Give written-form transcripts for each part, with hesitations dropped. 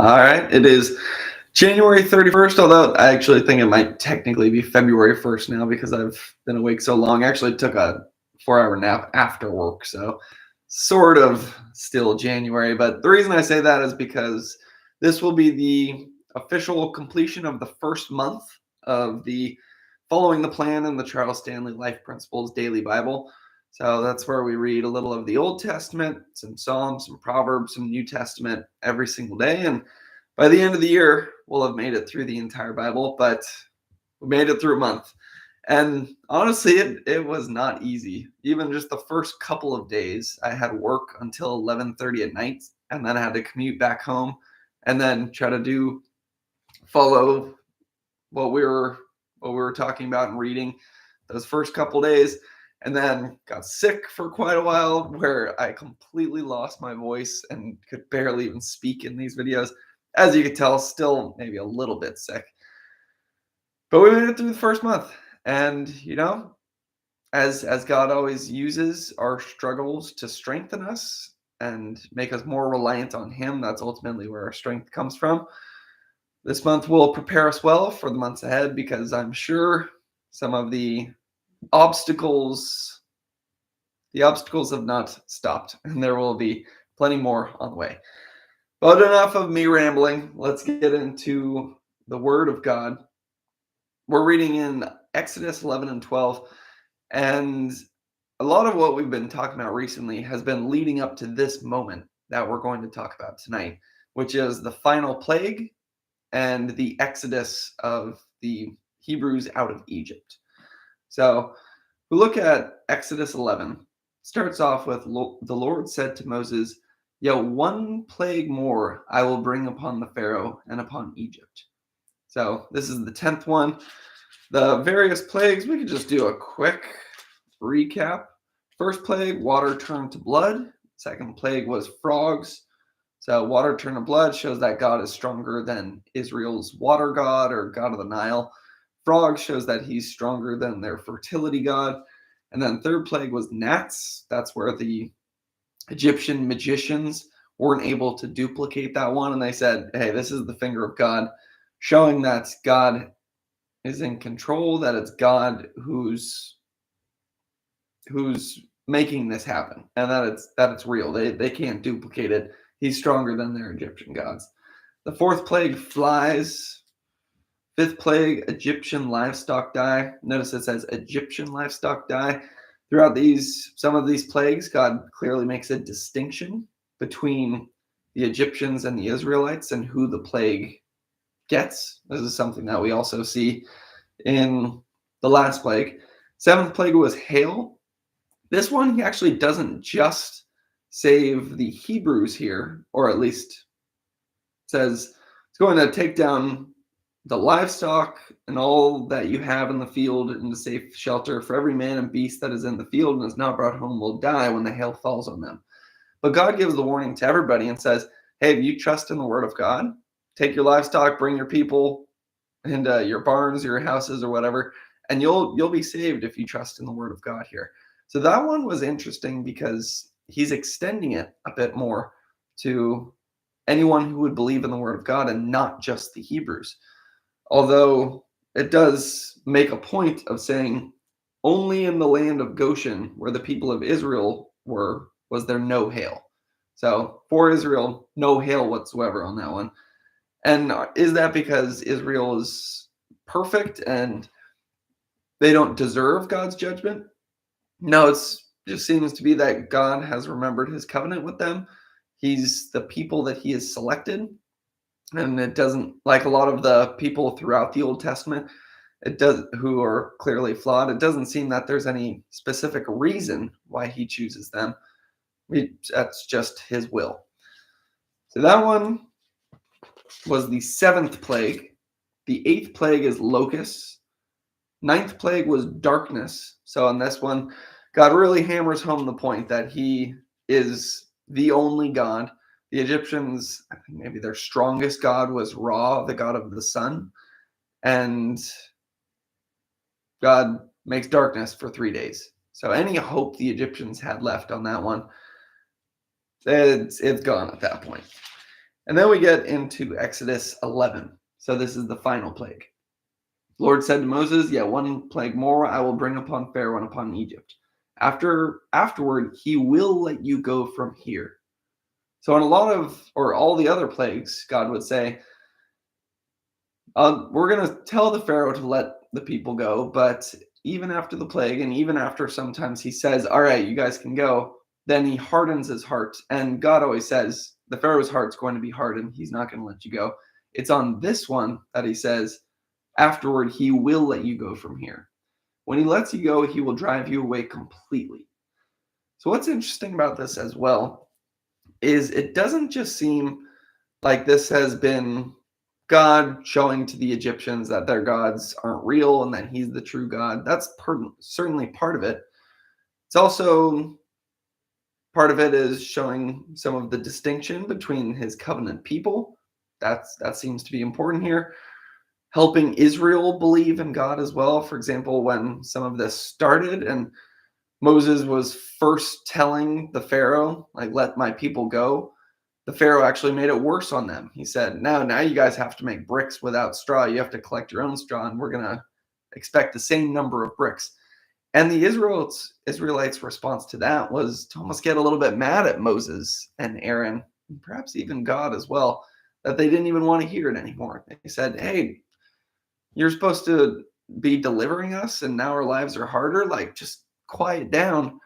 All right. It is January 31st, although I actually think it might technically be February 1st now because I've been awake so long. I actually took a 4 hour nap after work, so sort of still January. But the reason I say that is because this will be the official completion of the first month of the Following the Plan and the Charles Stanley Life Principles Daily Bible. So that's where we read a little of the Old Testament, some Psalms, some Proverbs, some New Testament every single day. And by the end of the year, we'll have made it through the entire Bible, but we made it through a month. And honestly, it was not easy. Even just the first couple of days, I had work until 11:30 at night, and then I had to commute back home and then try to follow what we were talking about and reading those first couple days, and then got sick for quite a while where I completely lost my voice and could barely even speak in these videos. As you could tell, still maybe a little bit sick. But we made it through the first month. And as God always uses our struggles to strengthen us and make us more reliant on Him, that's ultimately where our strength comes from. This month will prepare us well for the months ahead because I'm sure some of the obstacles have not stopped, and there will be plenty more on the way. But enough of me rambling. Let's get into the Word of God. We're reading in Exodus 11 and 12, and a lot of what we've been talking about recently has been leading up to this moment that we're going to talk about tonight, which is the final plague and the exodus of the Hebrews out of Egypt. So we look at Exodus 11. Starts off with the Lord said to Moses, one plague more I will bring upon the Pharaoh and upon Egypt. So this is the 10th one. The various plagues, we could just do a quick recap. First plague, water turned to blood. Second plague was frogs. So water turned to blood shows that God is stronger than Israel's water god or god of the Nile. Frogs shows that he's stronger than their fertility god. And then third plague was gnats. That's where the Egyptian magicians weren't able to duplicate that one. And they said, hey, this is the finger of God, showing that God is in control, that it's God who's making this happen, and that it's real. They can't duplicate it. He's stronger than their Egyptian gods. The fourth plague, flies. Fifth plague, Egyptian livestock die. Notice it says Egyptian livestock die. Throughout some of these plagues, God clearly makes a distinction between the Egyptians and the Israelites and who the plague gets. This is something that we also see in the last plague. Seventh plague was hail. This one, he actually doesn't just save the Hebrews here, or at least says it's going to take down the livestock and all that you have in the field into safe shelter. For every man and beast that is in the field and is not brought home will die when the hail falls on them. But God gives the warning to everybody and says, hey, if you trust in the word of God, take your livestock, bring your people into your barns, your houses, or whatever, and you'll be saved if you trust in the word of God here. So that one was interesting because he's extending it a bit more to anyone who would believe in the word of God and not just the Hebrews. Although it does make a point of saying only in the land of Goshen, where the people of Israel were, was there no hail. So for Israel, no hail whatsoever on that one. And is that because Israel is perfect and they don't deserve God's judgment? No, it just seems to be that God has remembered his covenant with them. He's the people that he has selected. And it doesn't, like a lot of the people throughout the Old Testament, who are clearly flawed, it doesn't seem that there's any specific reason why he chooses them. That's just his will. So that one was the seventh plague. The eighth plague is locusts. Ninth plague was darkness. So on this one, God really hammers home the point that he is the only God. The Egyptians, I think maybe their strongest god was Ra, the god of the sun. And God makes darkness for 3 days. So any hope the Egyptians had left on that one, it's gone at that point. And then we get into Exodus 11. So this is the final plague. The Lord said to Moses, "Yet one plague more I will bring upon Pharaoh and upon Egypt. Afterward, he will let you go from here." So in a lot of, or all the other plagues, God would say, we're going to tell the Pharaoh to let the people go, but even after the plague, and even after sometimes he says, "All right, you guys can go," then he hardens his heart. And God always says, the Pharaoh's heart's going to be hardened. He's not going to let you go. It's on this one that he says, "Afterward, he will let you go from here." When he lets you go, he will drive you away completely. So what's interesting about this as well is it doesn't just seem like this has been God showing to the Egyptians that their gods aren't real and that he's the true God. That's certainly part of it. It's also part of it is showing some of the distinction between his covenant people. That seems to be important here. Helping Israel believe in God as well. For example, when some of this started and Moses was first telling the Pharaoh, like, "Let my people go," the Pharaoh actually made it worse on them. He said, now you guys have to make bricks without straw. You have to collect your own straw, and we're going to expect the same number of bricks. And the Israelites' response to that was to almost get a little bit mad at Moses and Aaron, and perhaps even God as well, that they didn't even want to hear it anymore. They said, "Hey, you're supposed to be delivering us, and now our lives are harder. Like, just quiet down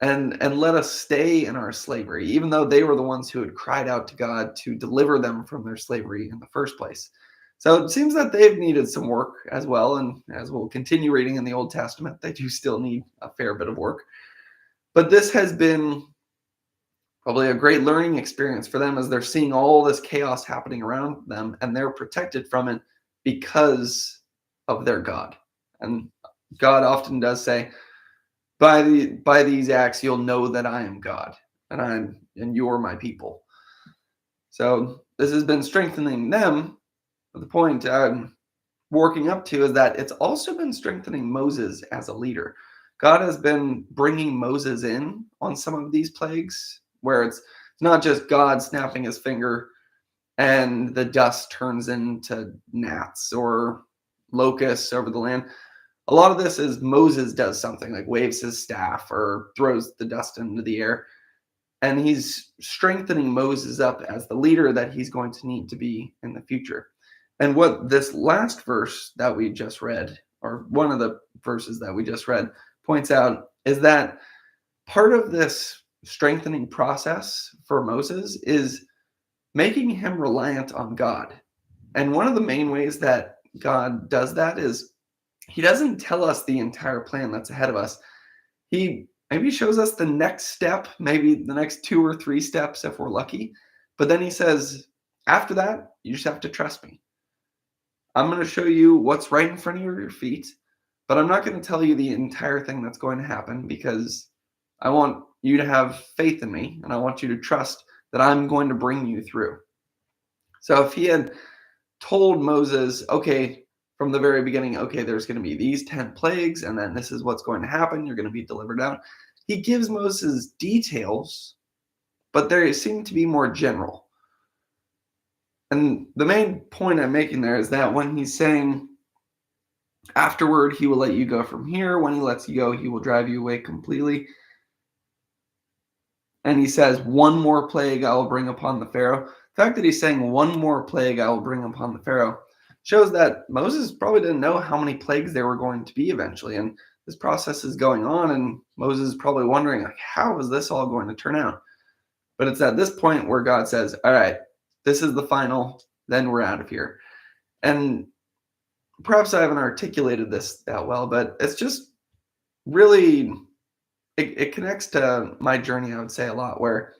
and let us stay in our slavery," even though they were the ones who had cried out to God to deliver them from their slavery in the first place. So it seems that they've needed some work as well. And as we'll continue reading in the Old Testament, they do still need a fair bit of work. But this has been probably a great learning experience for them as they're seeing all this chaos happening around them, and they're protected from it because of their God. And God often does say, by these acts you'll know that I am God, and you're my people. So this has been strengthening them. But the point I'm working up to is that it's also been strengthening Moses as a leader. God has been bringing Moses in on some of these plagues where it's not just God snapping his finger and the dust turns into gnats or locusts over the land. A lot of this is Moses does something, like waves his staff or throws the dust into the air. And he's strengthening Moses up as the leader that he's going to need to be in the future. And what this last verse that we just read, or one of the verses that we just read, points out is that part of this strengthening process for Moses is making him reliant on God. And one of the main ways that God does that is he doesn't tell us the entire plan that's ahead of us. He maybe shows us the next step, maybe the next 2 or 3 steps if we're lucky. But then he says, after that, you just have to trust me. I'm going to show you what's right in front of your feet, but I'm not going to tell you the entire thing that's going to happen because I want you to have faith in me, and I want you to trust that I'm going to bring you through. So if he had told Moses, okay, from the very beginning, okay, there's going to be these 10 plagues, and then this is what's going to happen. You're going to be delivered out. He gives Moses details, but they seem to be more general. And the main point I'm making there is that when he's saying, afterward, he will let you go from here. When he lets you go, he will drive you away completely. And he says, one more plague I will bring upon the Pharaoh. The fact that he's saying one more plague I will bring upon the Pharaoh shows that Moses probably didn't know how many plagues there were going to be eventually. And this process is going on, and Moses is probably wondering, like, how is this all going to turn out? But it's at this point where God says, all right, this is the final, then we're out of here. And perhaps I haven't articulated this that well, but it's just really, it connects to my journey, I would say, a lot, where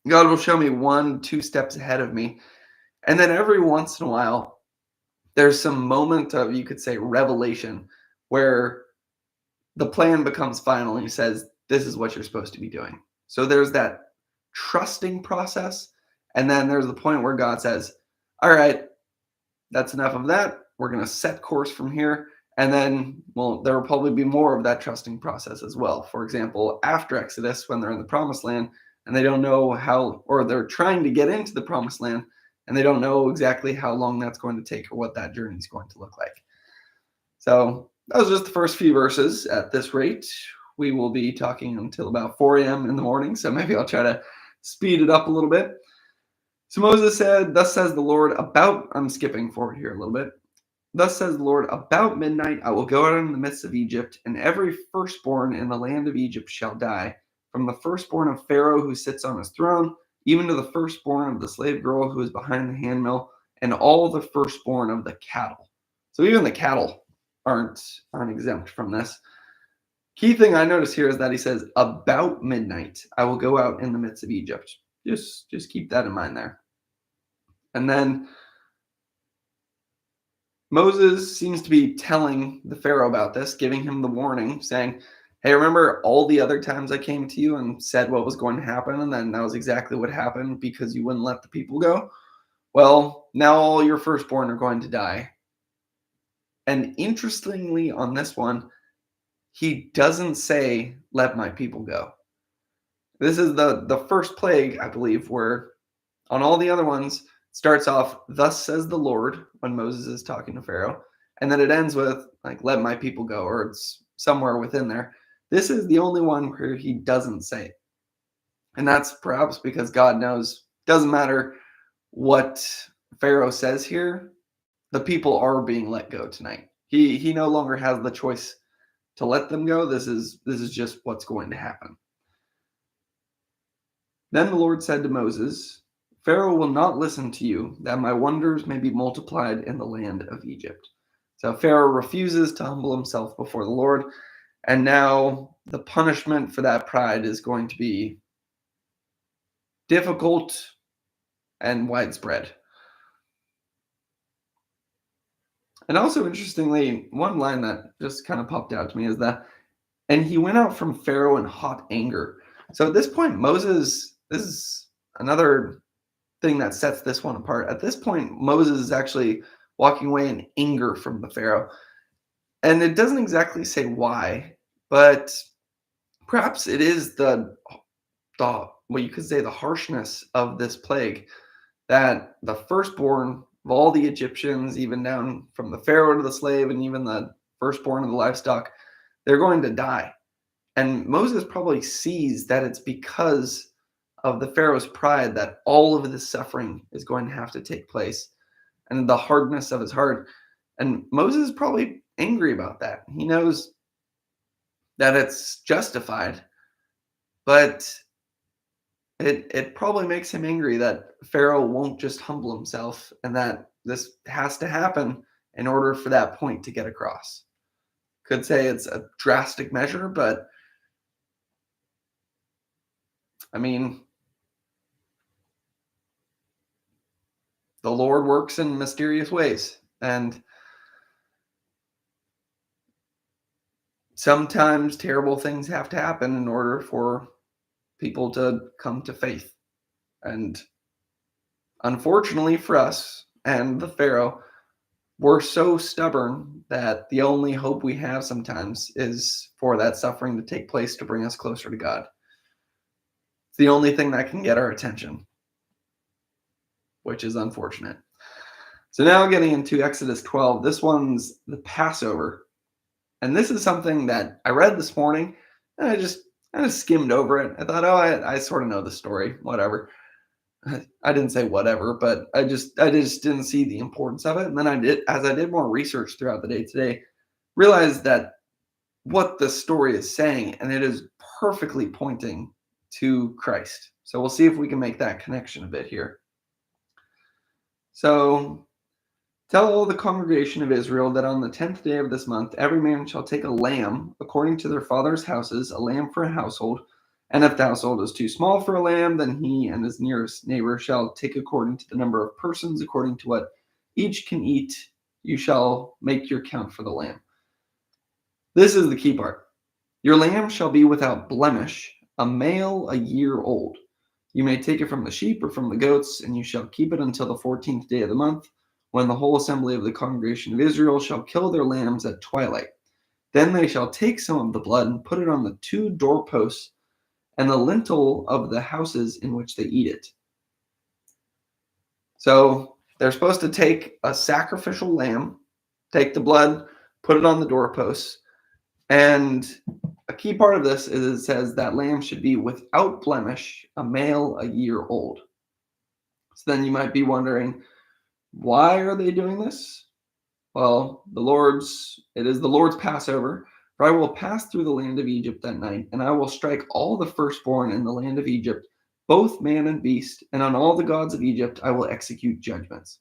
God will show me 1-2 steps ahead of me. And then every once in a while, there's some moment of, you could say, revelation where the plan becomes final and he says, this is what you're supposed to be doing. So there's that trusting process. And then there's the point where God says, all right, that's enough of that. We're going to set course from here. And then, well, there will probably be more of that trusting process as well. For example, after Exodus, when they're in the promised land, and they don't know how, or they're trying to get into the promised land, and they don't know exactly how long that's going to take or what that journey is going to look like. So that was just the first few verses. At this rate, we will be talking until about 4 a.m. in the morning, so maybe I'll try to speed it up a little bit. So Moses said, thus says the Lord, I'm skipping forward here a little bit. Thus says the Lord, about midnight I will go out in the midst of Egypt, and every firstborn in the land of Egypt shall die, from the firstborn of Pharaoh who sits on his throne, even to the firstborn of the slave girl who is behind the handmill, and all the firstborn of the cattle. So even the cattle aren't exempt from this. Key thing I notice here is that he says, about midnight I will go out in the midst of Egypt. Just keep that in mind there. And then Moses seems to be telling the Pharaoh about this, giving him the warning, saying, hey, remember all the other times I came to you and said what was going to happen, and then that was exactly what happened because you wouldn't let the people go? Well, now all your firstborn are going to die. And interestingly, on this one, he doesn't say, let my people go. This is the first plague, I believe, where on all the other ones, starts off, thus says the Lord, when Moses is talking to Pharaoh, and then it ends with, like, let my people go, or it's somewhere within there. This is the only one where he doesn't say it. And that's perhaps because God knows, doesn't matter what Pharaoh says here, the people are being let go tonight. He no longer has the choice to let them go. This is just what's going to happen. Then the Lord said to Moses, Pharaoh will not listen to you, that my wonders may be multiplied in the land of Egypt. So Pharaoh refuses to humble himself before the Lord, and now the punishment for that pride is going to be difficult and widespread. And also, interestingly, one line that just kind of popped out to me is that, and he went out from Pharaoh in hot anger. So at this point, Moses, this is another thing that sets this one apart. At this point, Moses is actually walking away in anger from the Pharaoh. And it doesn't exactly say why, but perhaps it is the what you could say the harshness of this plague, that the firstborn of all the Egyptians, even down from the Pharaoh to the slave and even the firstborn of the livestock, they're going to die. And Moses probably sees that it's because of the Pharaoh's pride that all of this suffering is going to have to take place, and the hardness of his heart. And Moses is probably angry about that. He knows that it's justified, but it probably makes him angry that Pharaoh won't just humble himself, and that this has to happen in order for that point to get across. Could say it's a drastic measure, but I mean, the Lord works in mysterious ways, and sometimes terrible things have to happen in order for people to come to faith. And unfortunately for us and the Pharaoh, we're so stubborn that the only hope we have sometimes is for that suffering to take place to bring us closer to God. It's the only thing that can get our attention, which is unfortunate. So now getting into Exodus 12, this one's the Passover. And this is something that I read this morning, and I just kind of skimmed over it. I thought, oh, I sort of know the story, whatever. I didn't say whatever, but I just didn't see the importance of it. And then as I did more research throughout the day today, realized that what the story is saying, and it is perfectly pointing to Christ. So we'll see if we can make that connection a bit here. So tell all the congregation of Israel that on the 10th day of this month, every man shall take a lamb according to their father's houses, a lamb for a household. And if the household is too small for a lamb, then he and his nearest neighbor shall take according to the number of persons, according to what each can eat. You shall make your count for the lamb. This is the key part. Your lamb shall be without blemish, a male a year old. You may take it from the sheep or from the goats, and you shall keep it until the 14th day of the month, when the whole assembly of the congregation of Israel shall kill their lambs at twilight. Then they shall take some of the blood and put it on the 2 doorposts and the lintel of the houses in which they eat it. So they're supposed to take a sacrificial lamb, take the blood, put it on the doorposts. And a key part of this is it says that lamb should be without blemish, a male a year old. So then you might be wondering, why are they doing this? Well, it is the Lord's Passover. For I will pass through the land of Egypt that night, and I will strike all the firstborn in the land of Egypt, both man and beast, and on all the gods of Egypt I will execute judgments.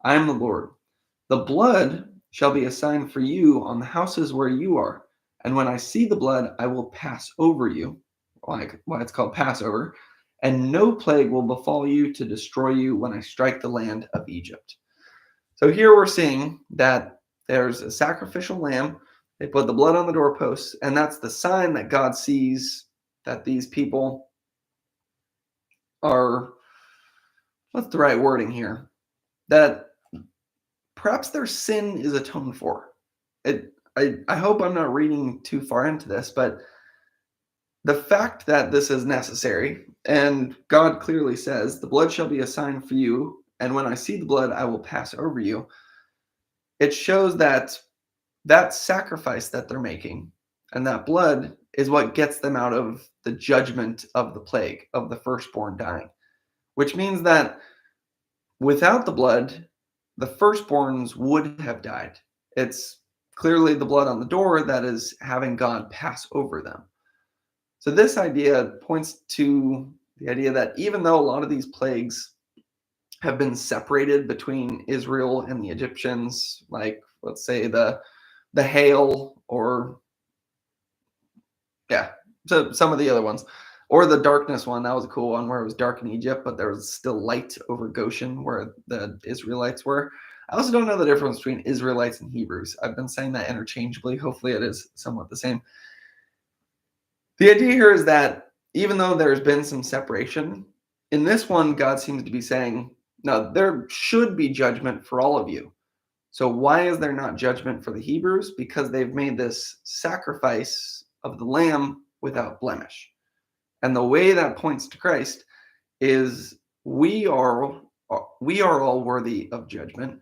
I am the Lord. The blood shall be a sign for you on the houses where you are, and when I see the blood, I will pass over you. Why it's called Passover, and no plague will befall you to destroy you when I strike the land of Egypt. So here we're seeing that there's a sacrificial lamb. They put the blood on the doorposts, and that's the sign that God sees that these people are, what's the right wording here? That perhaps their sin is atoned for. I hope I'm not reading too far into this, but the fact that this is necessary, and God clearly says, the blood shall be a sign for you, and when I see the blood, I will pass over you. It shows that sacrifice that they're making and that blood is what gets them out of the judgment of the plague, of the firstborn dying, which means that without the blood, the firstborns would have died. It's clearly the blood on the door that is having God pass over them. So this idea points to the idea that even though a lot of these plagues have been separated between Israel and the Egyptians, like let's say the hail, or so some of the other ones, or the darkness one. That was a cool one where it was dark in Egypt, but there was still light over Goshen where the Israelites were. I also don't know the difference between Israelites and Hebrews. I've been saying that interchangeably. Hopefully it is somewhat the same. The idea here is that even though there's been some separation, in this one, God seems to be saying, no, there should be judgment for all of you. So why is there not judgment for the Hebrews? Because they've made this sacrifice of the lamb without blemish. And the way that points to Christ is we are all worthy of judgment,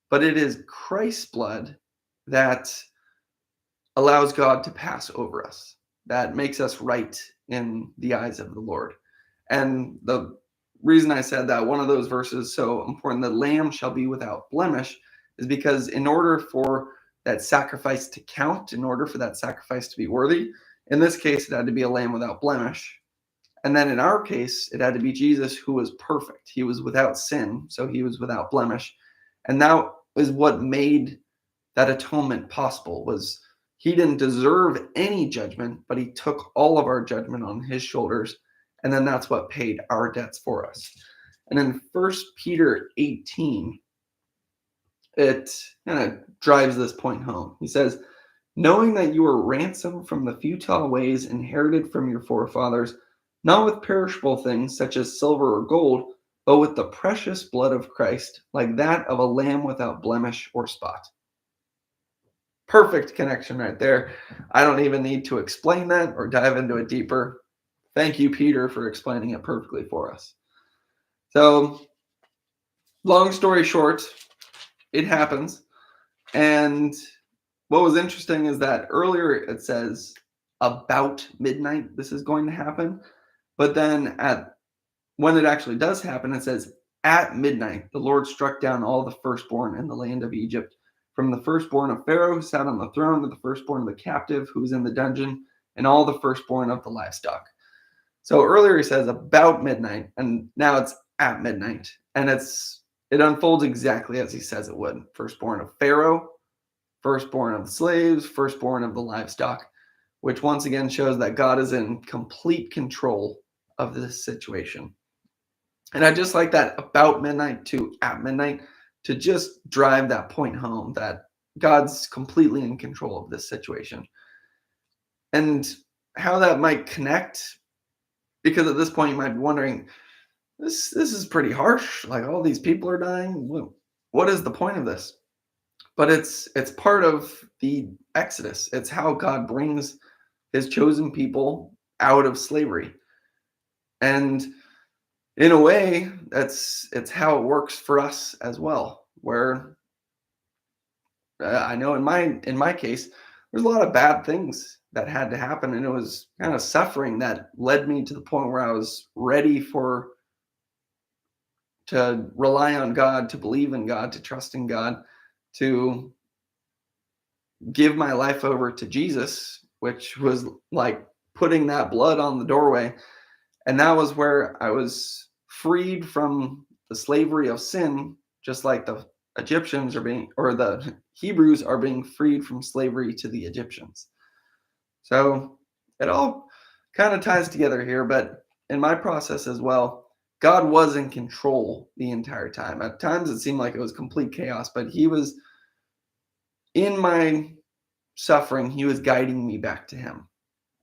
but it is Christ's blood that allows God to pass over us, that makes us right in the eyes of the Lord. And the reason I said that one of those verses so important, the lamb shall be without blemish, is because in order for that sacrifice to count, in order for that sacrifice to be worthy, in this case, it had to be a lamb without blemish. And then in our case, it had to be Jesus, who was perfect. He was without sin, so he was without blemish. And that is what made that atonement possible, was he didn't deserve any judgment, but he took all of our judgment on his shoulders. And then that's what paid our debts for us. And in 1 Peter 18, it kind of drives this point home. He says, knowing that you were ransomed from the futile ways inherited from your forefathers, not with perishable things such as silver or gold, but with the precious blood of Christ, like that of a lamb without blemish or spot. Perfect connection right there. I don't even need to explain that or dive into it deeper. Thank you, Peter, for explaining it perfectly for us. So, long story short, it happens. And what was interesting is that earlier it says about midnight this is going to happen. But then when it actually does happen, it says at midnight the Lord struck down all the firstborn in the land of Egypt, from the firstborn of Pharaoh who sat on the throne to the firstborn of the captive who was in the dungeon, and all the firstborn of the livestock. So earlier he says about midnight, and now it's at midnight. And it unfolds exactly as he says it would. Firstborn of Pharaoh, firstborn of the slaves, firstborn of the livestock, which once again shows that God is in complete control of this situation. And I just like that about midnight to at midnight to just drive that point home that God's completely in control of this situation. And how that might connect, because at this point you might be wondering, this is pretty harsh. Like all these people are dying. What is the point of this? But it's part of the Exodus. It's how God brings his chosen people out of slavery. And in a way, it's how it works for us as well. Where I know in my case, there's a lot of bad things that had to happen, and it was kind of suffering that led me to the point where I was ready for to rely on God, to believe in God, to trust in God, to give my life over to Jesus, which was like putting that blood on the doorway. And that was where I was freed from the slavery of sin, just like the Egyptians are being, or the Hebrews are being freed from slavery to the Egyptians. So it all kind of ties together here, but in my process as well, God was in control the entire time. At times it seemed like it was complete chaos, but He was in my suffering, He was guiding me back to Him.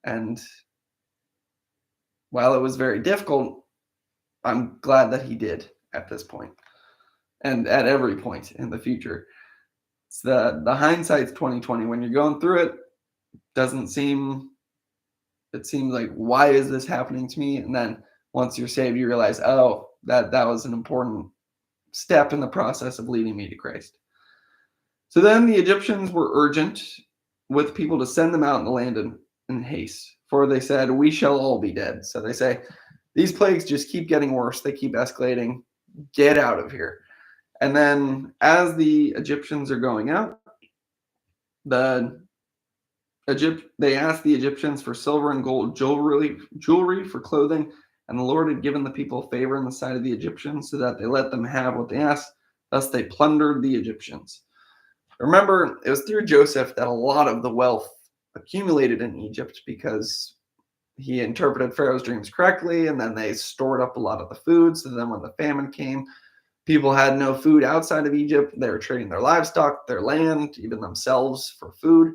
And while it was very difficult, I'm glad that He did at this point and at every point in the future. It's the hindsight's 2020. When you're going through it, doesn't seem it seems like, why is this happening to me? And then once you're saved, you realize, oh, that was an important step in the process of leading me to Christ. So then the Egyptians were urgent with people to send them out in the land in haste, for they said, we shall all be dead. So they say, these plagues just keep getting worse. They keep escalating. Get out of here. And then as the Egyptians are going out, they asked the Egyptians for silver and gold jewelry for clothing, and the Lord had given the people favor in the sight of the Egyptians, so that they let them have what they asked. Thus they plundered the Egyptians. Remember, it was through Joseph that a lot of the wealth accumulated in Egypt, because he interpreted Pharaoh's dreams correctly, and then they stored up a lot of the food. So then when the famine came, people had no food outside of Egypt. They were trading their livestock, their land, even themselves for food.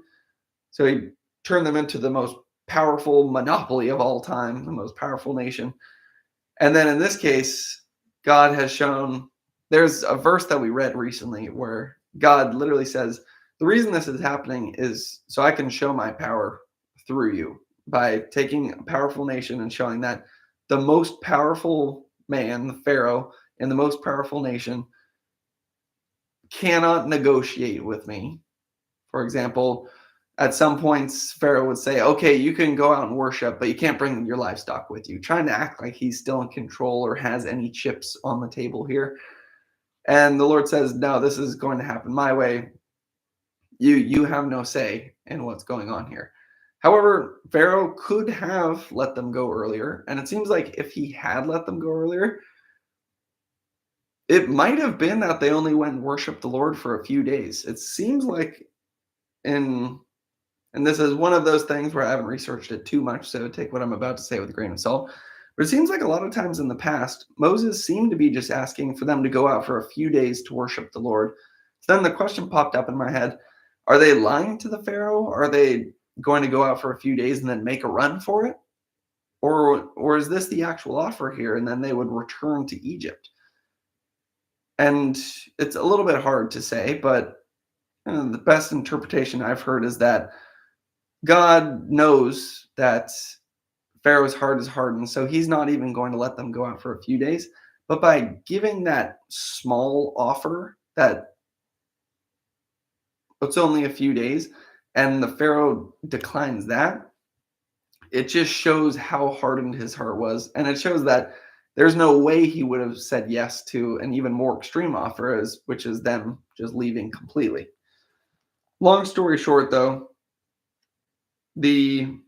So he turned them into the most powerful monopoly of all time, the most powerful nation. And then in this case, God has shown, there's a verse that we read recently where God literally says, the reason this is happening is so I can show my power through you, by taking a powerful nation and showing that the most powerful man, the Pharaoh, in the most powerful nation cannot negotiate with me. For example, at some points, Pharaoh would say, okay, you can go out and worship, but you can't bring your livestock with you, trying to act like he's still in control or has any chips on the table here. And the Lord says, no, this is going to happen my way. You have no say in what's going on here. However, Pharaoh could have let them go earlier. And it seems like if he had let them go earlier, it might have been that they only went and worshiped the Lord for a few days. It seems like and this is one of those things where I haven't researched it too much, so take what I'm about to say with a grain of salt. But it seems like a lot of times in the past, Moses seemed to be just asking for them to go out for a few days to worship the Lord. So then the question popped up in my head, are they lying to the Pharaoh? Are they going to go out for a few days and then make a run for it? Or is this the actual offer here, and then they would return to Egypt? And it's a little bit hard to say, but the best interpretation I've heard is that God knows that Pharaoh's heart is hardened, so he's not even going to let them go out for a few days. But by giving that small offer that it's only a few days, and the Pharaoh declines that, it just shows how hardened his heart was. And it shows that there's no way he would have said yes to an even more extreme offer, which is them just leaving completely. Long story short, though, the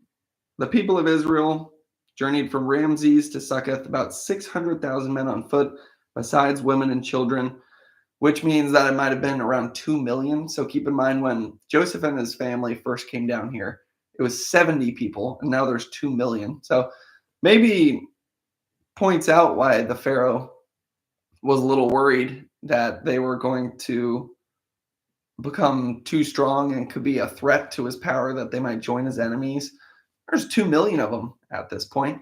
people of Israel journeyed from Ramses to Succoth, about 600,000 men on foot, besides women and children, which means that it might have been around 2 million. So keep in mind, when Joseph and his family first came down here, it was 70 people, and now there's 2 million. So maybe points out why the Pharaoh was a little worried that they were going to become too strong and could be a threat to his power, that they might join his enemies. There's 2 million of them at this point.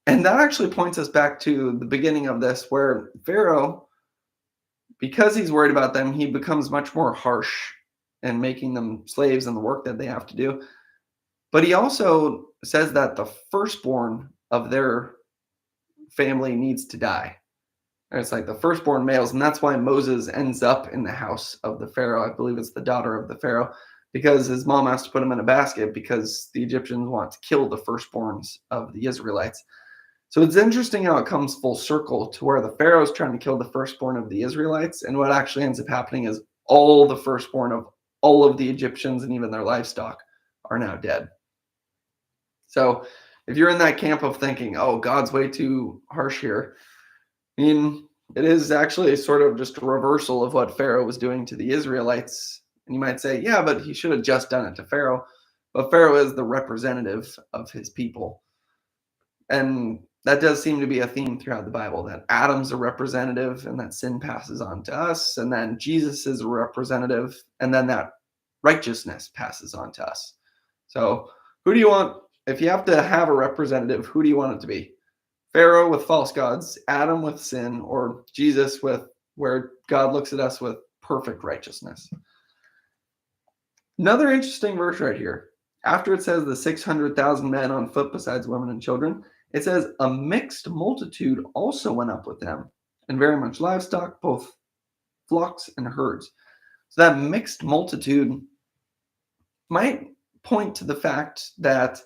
And that actually points us back to the beginning of this, where Pharaoh, because he's worried about them, he becomes much more harsh in making them slaves and the work that they have to do. But he also says that the firstborn of their family needs to die. And it's like the firstborn males, and that's why Moses ends up in the house of the Pharaoh. I believe it's the daughter of the Pharaoh, because his mom has to put him in a basket because the Egyptians want to kill the firstborns of the Israelites. So it's interesting how it comes full circle to where the Pharaoh is trying to kill the firstborn of the Israelites, and what actually ends up happening is all the firstborn of all of the Egyptians and even their livestock are now dead. So if you're in that camp of thinking, oh, God's way too harsh here, I mean, it is actually sort of just a reversal of what Pharaoh was doing to the Israelites. And you might say, yeah, but he should have just done it to Pharaoh. But Pharaoh is the representative of his people. And that does seem to be a theme throughout the Bible, that Adam's a representative and that sin passes on to us. And then Jesus is a representative and then that righteousness passes on to us. So who do you want? If you have to have a representative, who do you want it to be? Pharaoh with false gods, Adam with sin, or Jesus with where God looks at us with perfect righteousness? Another interesting verse right here. After it says the 600,000 men on foot besides women and children, it says a mixed multitude also went up with them, and very much livestock, both flocks and herds. So that mixed multitude might point to the fact that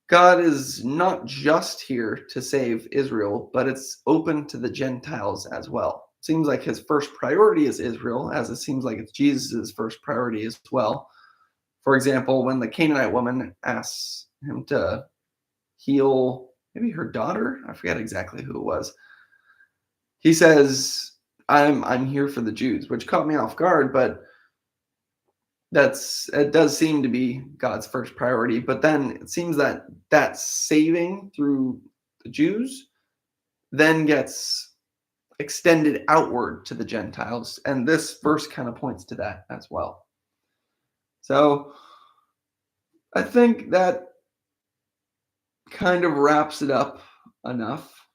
God is not just here to save Israel, but it's open to the Gentiles as well. It seems like his first priority is Israel, as it seems like it's Jesus' first priority as well. For example, when the Canaanite woman asks him to heal maybe her daughter, I forget exactly who it was. He says, I'm here for the Jews, which caught me off guard, but it does seem to be God's first priority. But then it seems that saving through the Jews then gets extended outward to the Gentiles, and this verse kind of points to that as well. So I think that kind of wraps it up enough.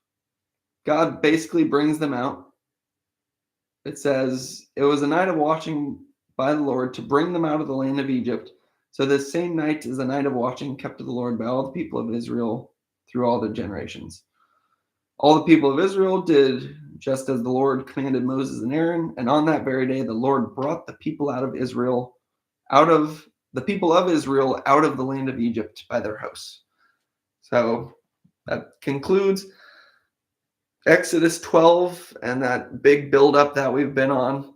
God basically brings them out. It says, it was a night of watching by the Lord to bring them out of the land of Egypt. So this same night is the night of watching kept to the Lord by all the people of Israel through all their generations. All the people of Israel did just as the Lord commanded Moses and Aaron, and on that very day the Lord brought the people out of Israel, out of the land of Egypt by their hosts. So that concludes Exodus 12 and that big buildup that we've been on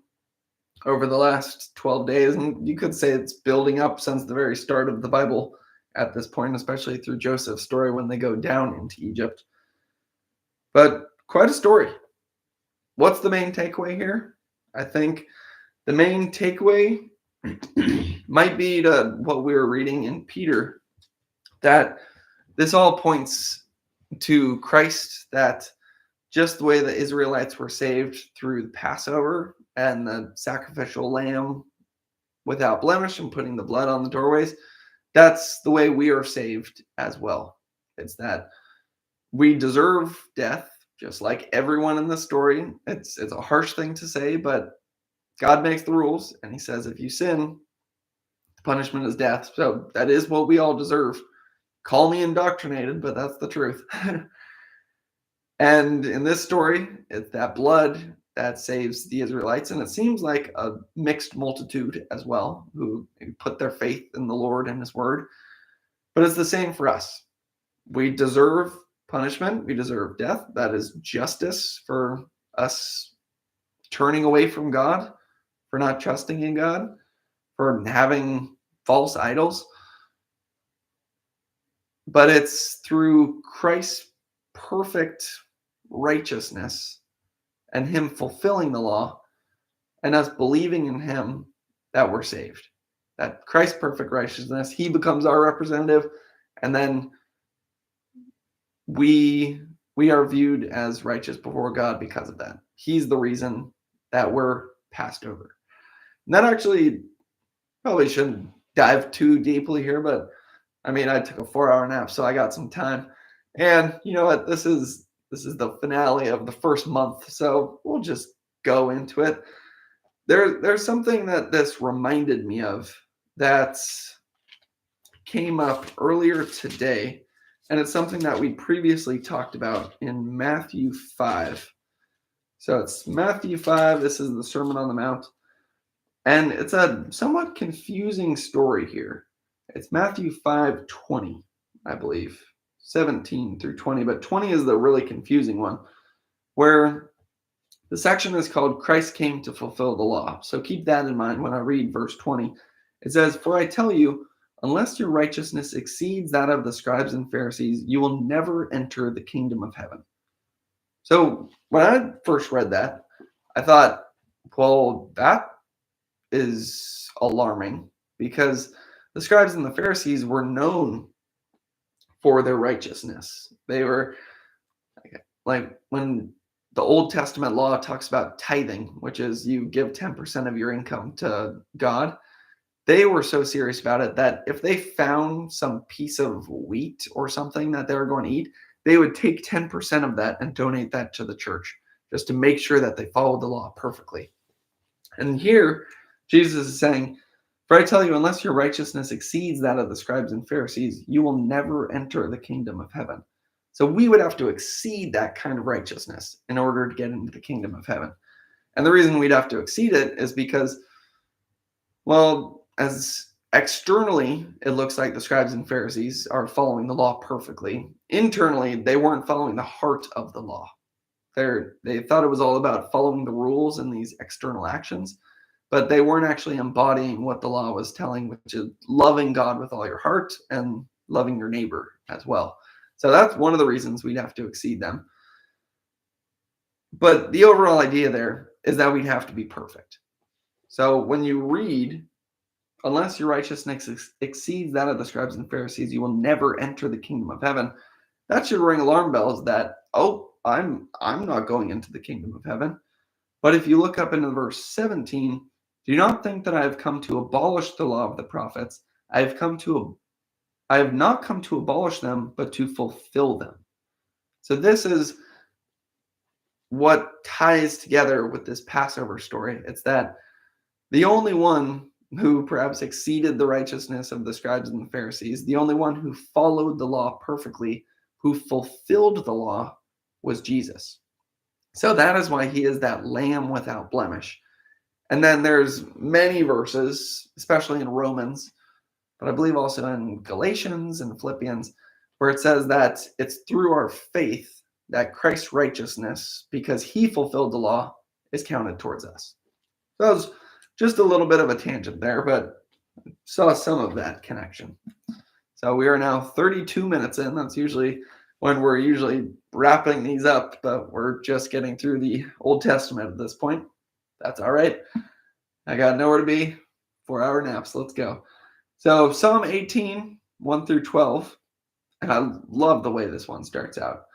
over the last 12 days. And you could say it's building up since the very start of the Bible at this point, especially through Joseph's story when they go down into Egypt. But quite a story. What's the main takeaway here? I think the main takeaway might be to what we were reading in Peter, that this all points to Christ, that just the way the Israelites were saved through the Passover and the sacrificial lamb without blemish and putting the blood on the doorways, that's the way we are saved as well. It's that we deserve death, just like everyone in the story. It's a harsh thing to say, but God makes the rules, and he says if you sin, the punishment is death. So that is what we all deserve. Call me indoctrinated, but that's the truth. And in this story, it's that blood that saves the Israelites. And it seems like a mixed multitude as well, who put their faith in the Lord and his word. But it's the same for us. We deserve punishment. We deserve death. That is justice for us turning away from God, for not trusting in God, for having false idols. But it's through Christ's perfect righteousness and him fulfilling the law and us believing in him that we're saved. That Christ's perfect righteousness, he becomes our representative, and then we are viewed as righteous before God because of that. He's the reason that we're passed over. And that actually probably shouldn't dive too deeply here, but I mean, I took a 4-hour nap, so I got some time. And you know what? This is the finale of the first month, so we'll just go into it. There's something that this reminded me of, that came up earlier today, and it's something that we previously talked about in Matthew 5. So it's Matthew 5. This is the Sermon on the Mount. And it's a somewhat confusing story here. It's Matthew 5:20, I believe, 17 through 20, but 20 is the really confusing one, where the section is called Christ Came to Fulfill the Law. So keep that in mind when I read verse 20. It says, "For I tell you, unless your righteousness exceeds that of the scribes and Pharisees, you will never enter the kingdom of heaven." So when I first read that, I thought, well, that is alarming because the scribes and the Pharisees were known for their righteousness. They were like when the Old Testament law talks about tithing, which is you give 10% of your income to God. They were so serious about it that if they found some piece of wheat or something that they were going to eat, they would take 10% of that and donate that to the church just to make sure that they followed the law perfectly. And here, Jesus is saying, "For I tell you, unless your righteousness exceeds that of the scribes and Pharisees, you will never enter the kingdom of heaven." So we would have to exceed that kind of righteousness in order to get into the kingdom of heaven. And the reason we'd have to exceed it is because, well, as externally, it looks like the scribes and Pharisees are following the law perfectly. Internally, they weren't following the heart of the law. They thought it was all about following the rules and these external actions, but they weren't actually embodying what the law was telling, which is loving God with all your heart and loving your neighbor as well. So that's one of the reasons we'd have to exceed them. But the overall idea there is that we'd have to be perfect. So when you read, "Unless your righteousness exceeds that of the scribes and Pharisees, you will never enter the kingdom of heaven," that should ring alarm bells that, oh, I'm not going into the kingdom of heaven. But if you look up into verse 17, "Do not think that I have come to abolish the law of the prophets. I have not come to abolish them, but to fulfill them." So this is what ties together with this Passover story. It's that the only one who perhaps exceeded the righteousness of the scribes and the Pharisees, the only one who followed the law perfectly, who fulfilled the law, was Jesus. So that is why he is that lamb without blemish. And then there's many verses, especially in Romans, but I believe also in Galatians and Philippians, where it says that it's through our faith that Christ's righteousness, because he fulfilled the law, is counted towards us. So that was just a little bit of a tangent there, but saw some of that connection. So we are now 32 minutes in. That's usually when we're usually wrapping these up, but we're just getting through the Old Testament at this point. That's all right. I got nowhere to be. 4-hour naps. Let's go. So Psalm 18, 1 through 12. And I love the way this one starts out.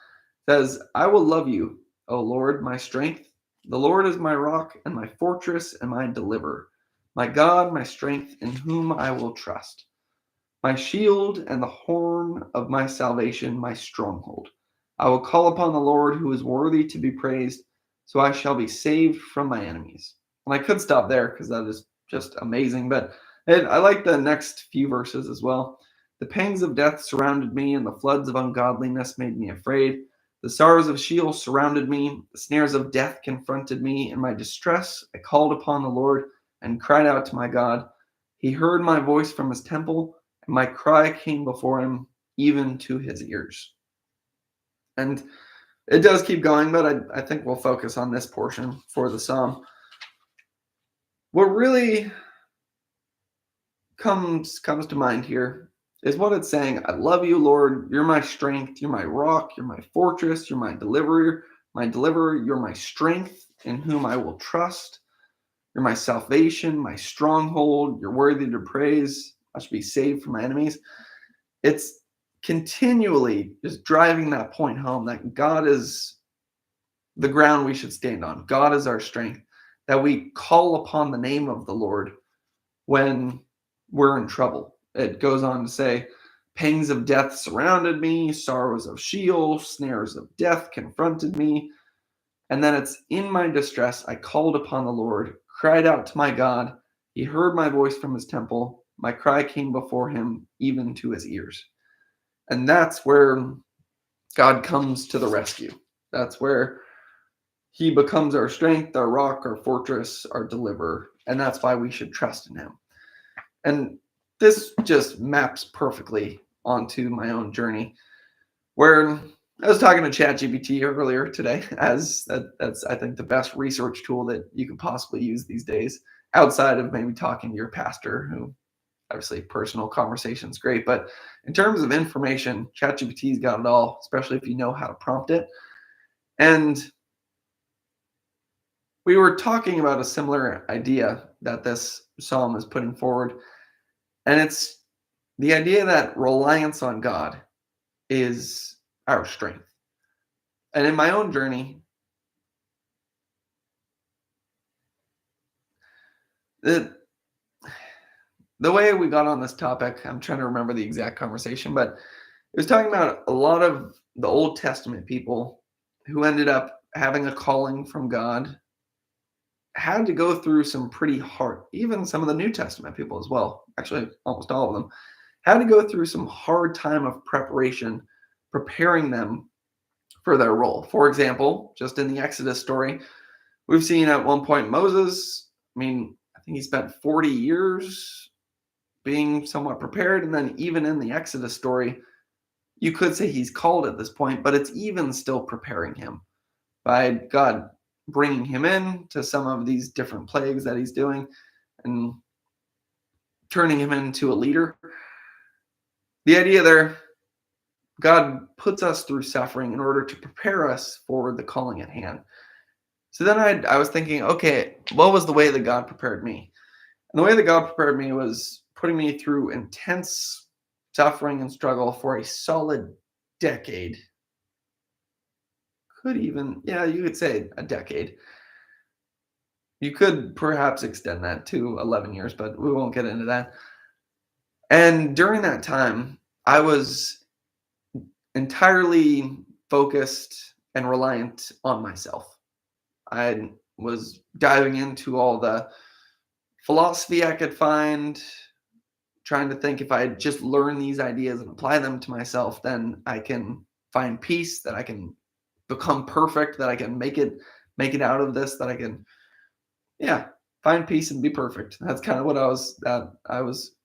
It says, "I will love you, O Lord, my strength. The Lord is my rock and my fortress and my deliverer. My God, my strength, in whom I will trust. My shield and the horn of my salvation, my stronghold. I will call upon the Lord who is worthy to be praised, so I shall be saved from my enemies." And I could stop there because that is just amazing, but I like the next few verses as well. "The pangs of death surrounded me, and the floods of ungodliness made me afraid. The sorrows of Sheol surrounded me. The snares of death confronted me. In my distress, I called upon the Lord and cried out to my God. He heard my voice from his temple, and my cry came before him, even to his ears." And it does keep going, but I think we'll focus on this portion for the psalm. What really comes to mind here is what it's saying. "I love you, Lord. You're my strength. You're my rock. You're my fortress. You're my deliverer. You're my strength in whom I will trust. You're my salvation, my stronghold. You're worthy to praise. I should be saved from my enemies." It's continually just driving that point home that God is the ground we should stand on. God is our strength, that we call upon the name of the Lord when we're in trouble. It goes on to say, "Pangs of death surrounded me, sorrows of Sheol, snares of death confronted me." And then it's, "In my distress, I called upon the Lord, cried out to my God. He heard my voice from his temple. My cry came before him, even to his ears. And that's where God comes to the rescue. That's where he becomes our strength, our rock, our fortress, our deliverer. And that's why we should trust in him. And this just maps perfectly onto my own journey, where I was talking to ChatGPT earlier today, as that's I think the best research tool that you can possibly use these days, outside of maybe talking to your pastor, who obviously personal conversation is great, but in terms of information, ChatGPT's got it all, especially if you know how to prompt it. And we were talking about a similar idea that this psalm is putting forward, and it's the idea that reliance on God is our strength. And in my own journey, the the way we got on this topic, I'm trying to remember the exact conversation, but it was talking about a lot of the Old Testament people who ended up having a calling from God had to go through some pretty hard, even some of the New Testament people as well, actually almost all of them, had to go through some hard time of preparation, preparing them for their role. For example, just in the Exodus story, we've seen at one point Moses, I mean, I think he spent 40 years being somewhat prepared. And then even in the Exodus story, you could say he's called at this point, but it's even still preparing him by God bringing him in to some of these different plagues that he's doing and turning him into a leader. The idea there, God puts us through suffering in order to prepare us for the calling at hand. So then I was thinking, okay, what was the way that God prepared me? And the way that God prepared me was putting me through intense suffering and struggle for a solid decade. Could even, yeah, you could say a decade. You could perhaps extend that to 11 years, but we won't get into that. And during that time, I was entirely focused and reliant on myself. I was diving into all the philosophy I could find, trying to think if I just learn these ideas and apply them to myself, then I can find peace, that I can become perfect, that I can make it out of this, that I can, yeah, find peace and be perfect. That's kind of what I was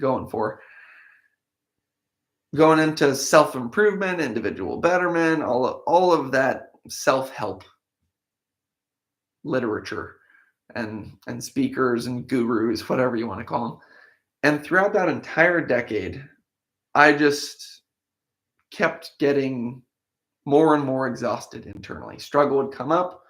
going for. Going into self-improvement, individual betterment, all of that self-help literature and speakers and gurus, whatever you want to call them. And throughout that entire decade, I just kept getting more and more exhausted internally. Struggle would come up.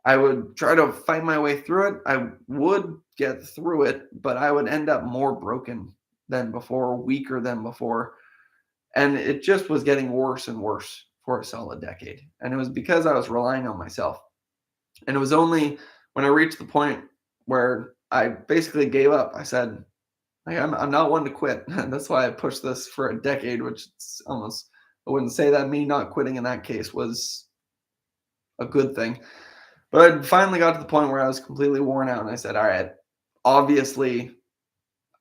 I would try to fight my way through it. I would get through it, but I would end up more broken than before, weaker than before. And it just was getting worse and worse for a solid decade. And it was because I was relying on myself. And it was only when I reached the point where I basically gave up. I said, I'm not one to quit. That's why I pushed this for a decade, which is almost, I wouldn't say that me not quitting in that case was a good thing. But I finally got to the point where I was completely worn out and I said, all right, obviously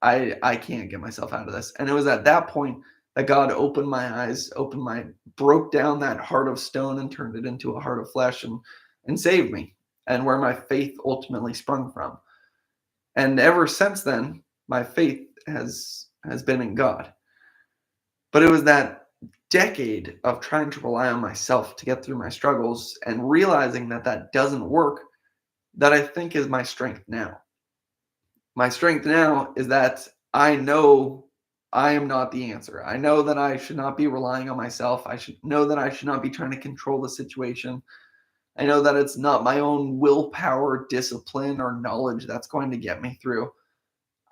I can't get myself out of this. And it was at that point that God opened my eyes, broke down that heart of stone and turned it into a heart of flesh and saved me, and where my faith ultimately sprung from. And ever since then, my faith has been in God. But it was that decade of trying to rely on myself to get through my struggles and realizing that that doesn't work that I think is my strength now. My strength now is that I know I am not the answer. I know that I should not be relying on myself. I should know that I should not be trying to control the situation. I know that it's not my own willpower, discipline, or knowledge that's going to get me through.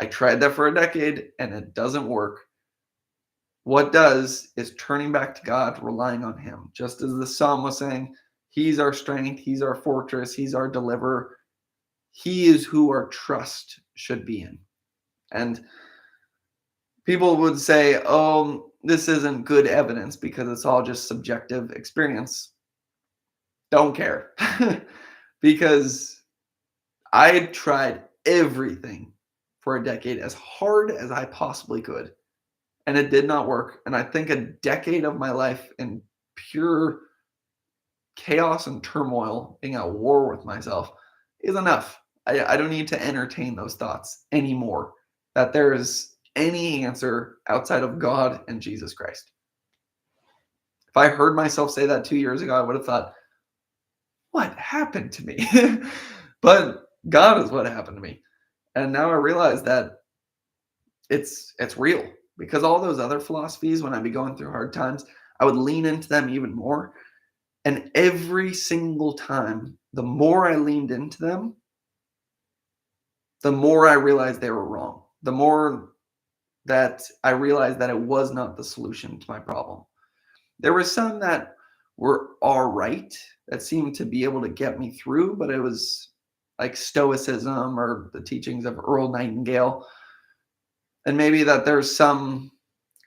I tried that for a decade and it doesn't work. What does is turning back to God, relying on Him. Just as the psalm was saying, He's our strength, He's our fortress, He's our deliverer. He is who our trust should be in. And people would say, oh, this isn't good evidence because it's all just subjective experience. Don't care. Because I tried everything for a decade as hard as I possibly could. And it did not work. And I think a decade of my life in pure chaos and turmoil, being at war with myself, is enough. I don't need to entertain those thoughts anymore, that there is any answer outside of God and Jesus Christ. If I heard myself say that 2 years ago, I would have thought, what happened to me? But God is what happened to me. And now I realize that it's real, because all those other philosophies, when I'd be going through hard times, I would lean into them even more. And every single time, the more I leaned into them, the more I realized they were wrong. The more that I realized that it was not the solution to my problem. There were some that were all right, that seemed to be able to get me through, but it was like Stoicism or the teachings of Earl Nightingale. And maybe that there's some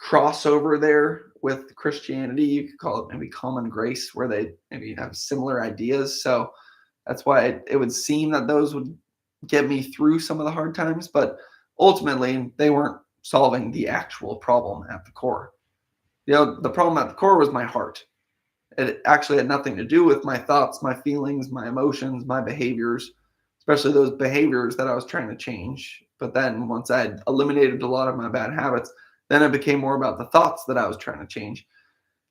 crossover there with Christianity. You could call it maybe common grace, where they maybe have similar ideas. So that's why it would seem that those would get me through some of the hard times, but ultimately they weren't solving the actual problem at the core. The problem at the core was my heart. It actually had nothing to do with my thoughts, my feelings, my emotions, my behaviors, especially those behaviors that I was trying to change. But then once I had eliminated a lot of my bad habits, then it became more about the thoughts that I was trying to change.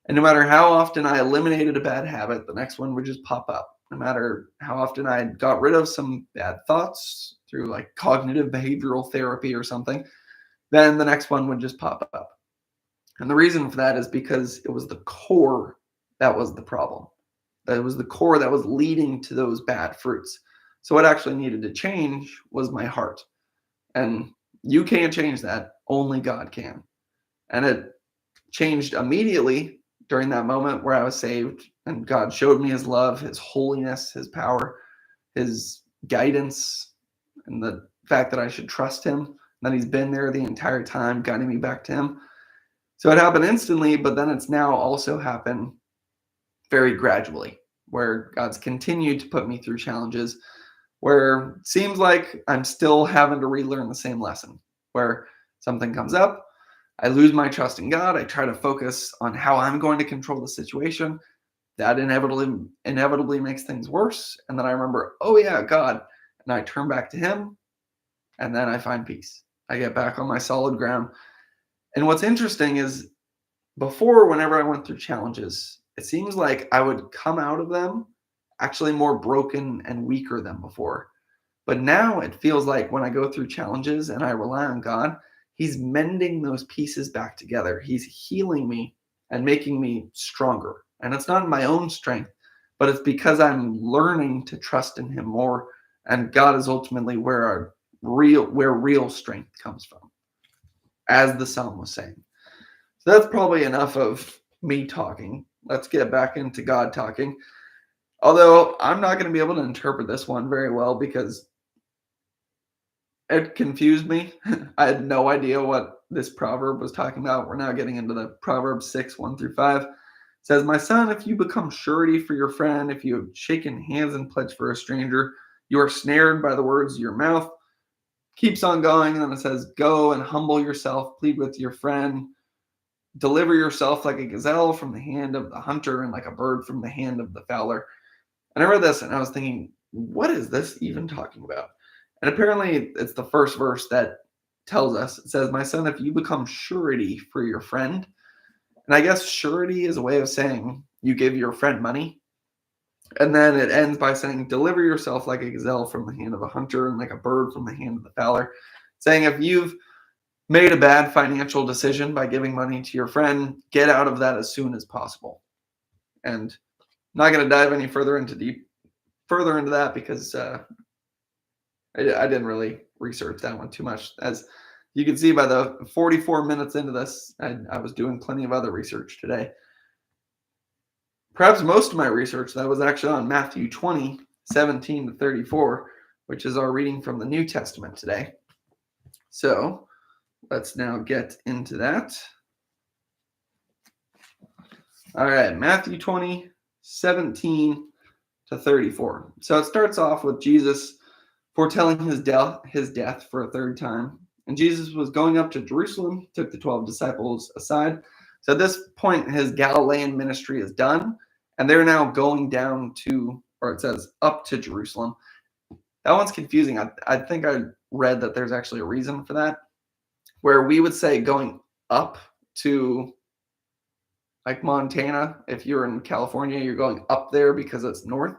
And no matter how often I eliminated a bad habit, the next one would just pop up. No matter how often I got rid of some bad thoughts through like cognitive behavioral therapy or something, then the next one would just pop up. And the reason for that is because it was the core that was the problem. That was the core that was leading to those bad fruits. So what actually needed to change was my heart. And you can't change that. Only God can. And it changed immediately during that moment where I was saved, and God showed me his love, his holiness, his power, his guidance, and the fact that I should trust him, that he's been there the entire time guiding me back to him. So it happened instantly, but then it's now also happened very gradually, where God's continued to put me through challenges where it seems like I'm still having to relearn the same lesson, where something comes up, I lose my trust in God. I try to focus on how I'm going to control the situation. That inevitably makes things worse. And then I remember, oh yeah, God. And I turn back to him, and then I find peace. I get back on my solid ground. And what's interesting is, before, whenever I went through challenges, it seems like I would come out of them actually more broken and weaker than before. But now it feels like when I go through challenges and I rely on God, he's mending those pieces back together. He's healing me and making me stronger. And it's not in my own strength, but it's because I'm learning to trust in him more. And God is ultimately where real strength comes from, as the psalm was saying. So that's probably enough of me talking. Let's get back into God talking. Although I'm not going to be able to interpret this one very well because it confused me. I had no idea what this proverb was talking about. We're now getting into the Proverbs 6, 1 through 5. It says, my son, if you become surety for your friend, if you have shaken hands and pledged for a stranger, you are snared by the words of your mouth. Keeps on going, and then it says, go and humble yourself, plead with your friend, deliver yourself like a gazelle from the hand of the hunter and like a bird from the hand of the fowler. And I read this and I was thinking, what is this even talking about? And apparently it's the first verse that tells us. It says, my son, if you become surety for your friend. And I guess surety is a way of saying you give your friend money. And then it ends by saying, deliver yourself like a gazelle from the hand of a hunter and like a bird from the hand of the fowler. Saying if you've made a bad financial decision by giving money to your friend, get out of that as soon as possible. And I'm not going to dive any further into that because I didn't really research that one too much. As you can see by the 44 minutes into this, I was doing plenty of other research today. Perhaps most of my research that was actually on Matthew 20, 17 to 34, which is our reading from the New Testament today. So let's now get into that. All right, Matthew 20, 17 to 34. So it starts off with Jesus foretelling his death for a third time. And Jesus was going up to Jerusalem, took the 12 disciples aside. So at this point, his Galilean ministry is done, and they're now going down to, or it says up to Jerusalem. That one's confusing. I think I read that there's actually a reason for that, where we would say going up to like Montana. If you're in California, you're going up there because it's north.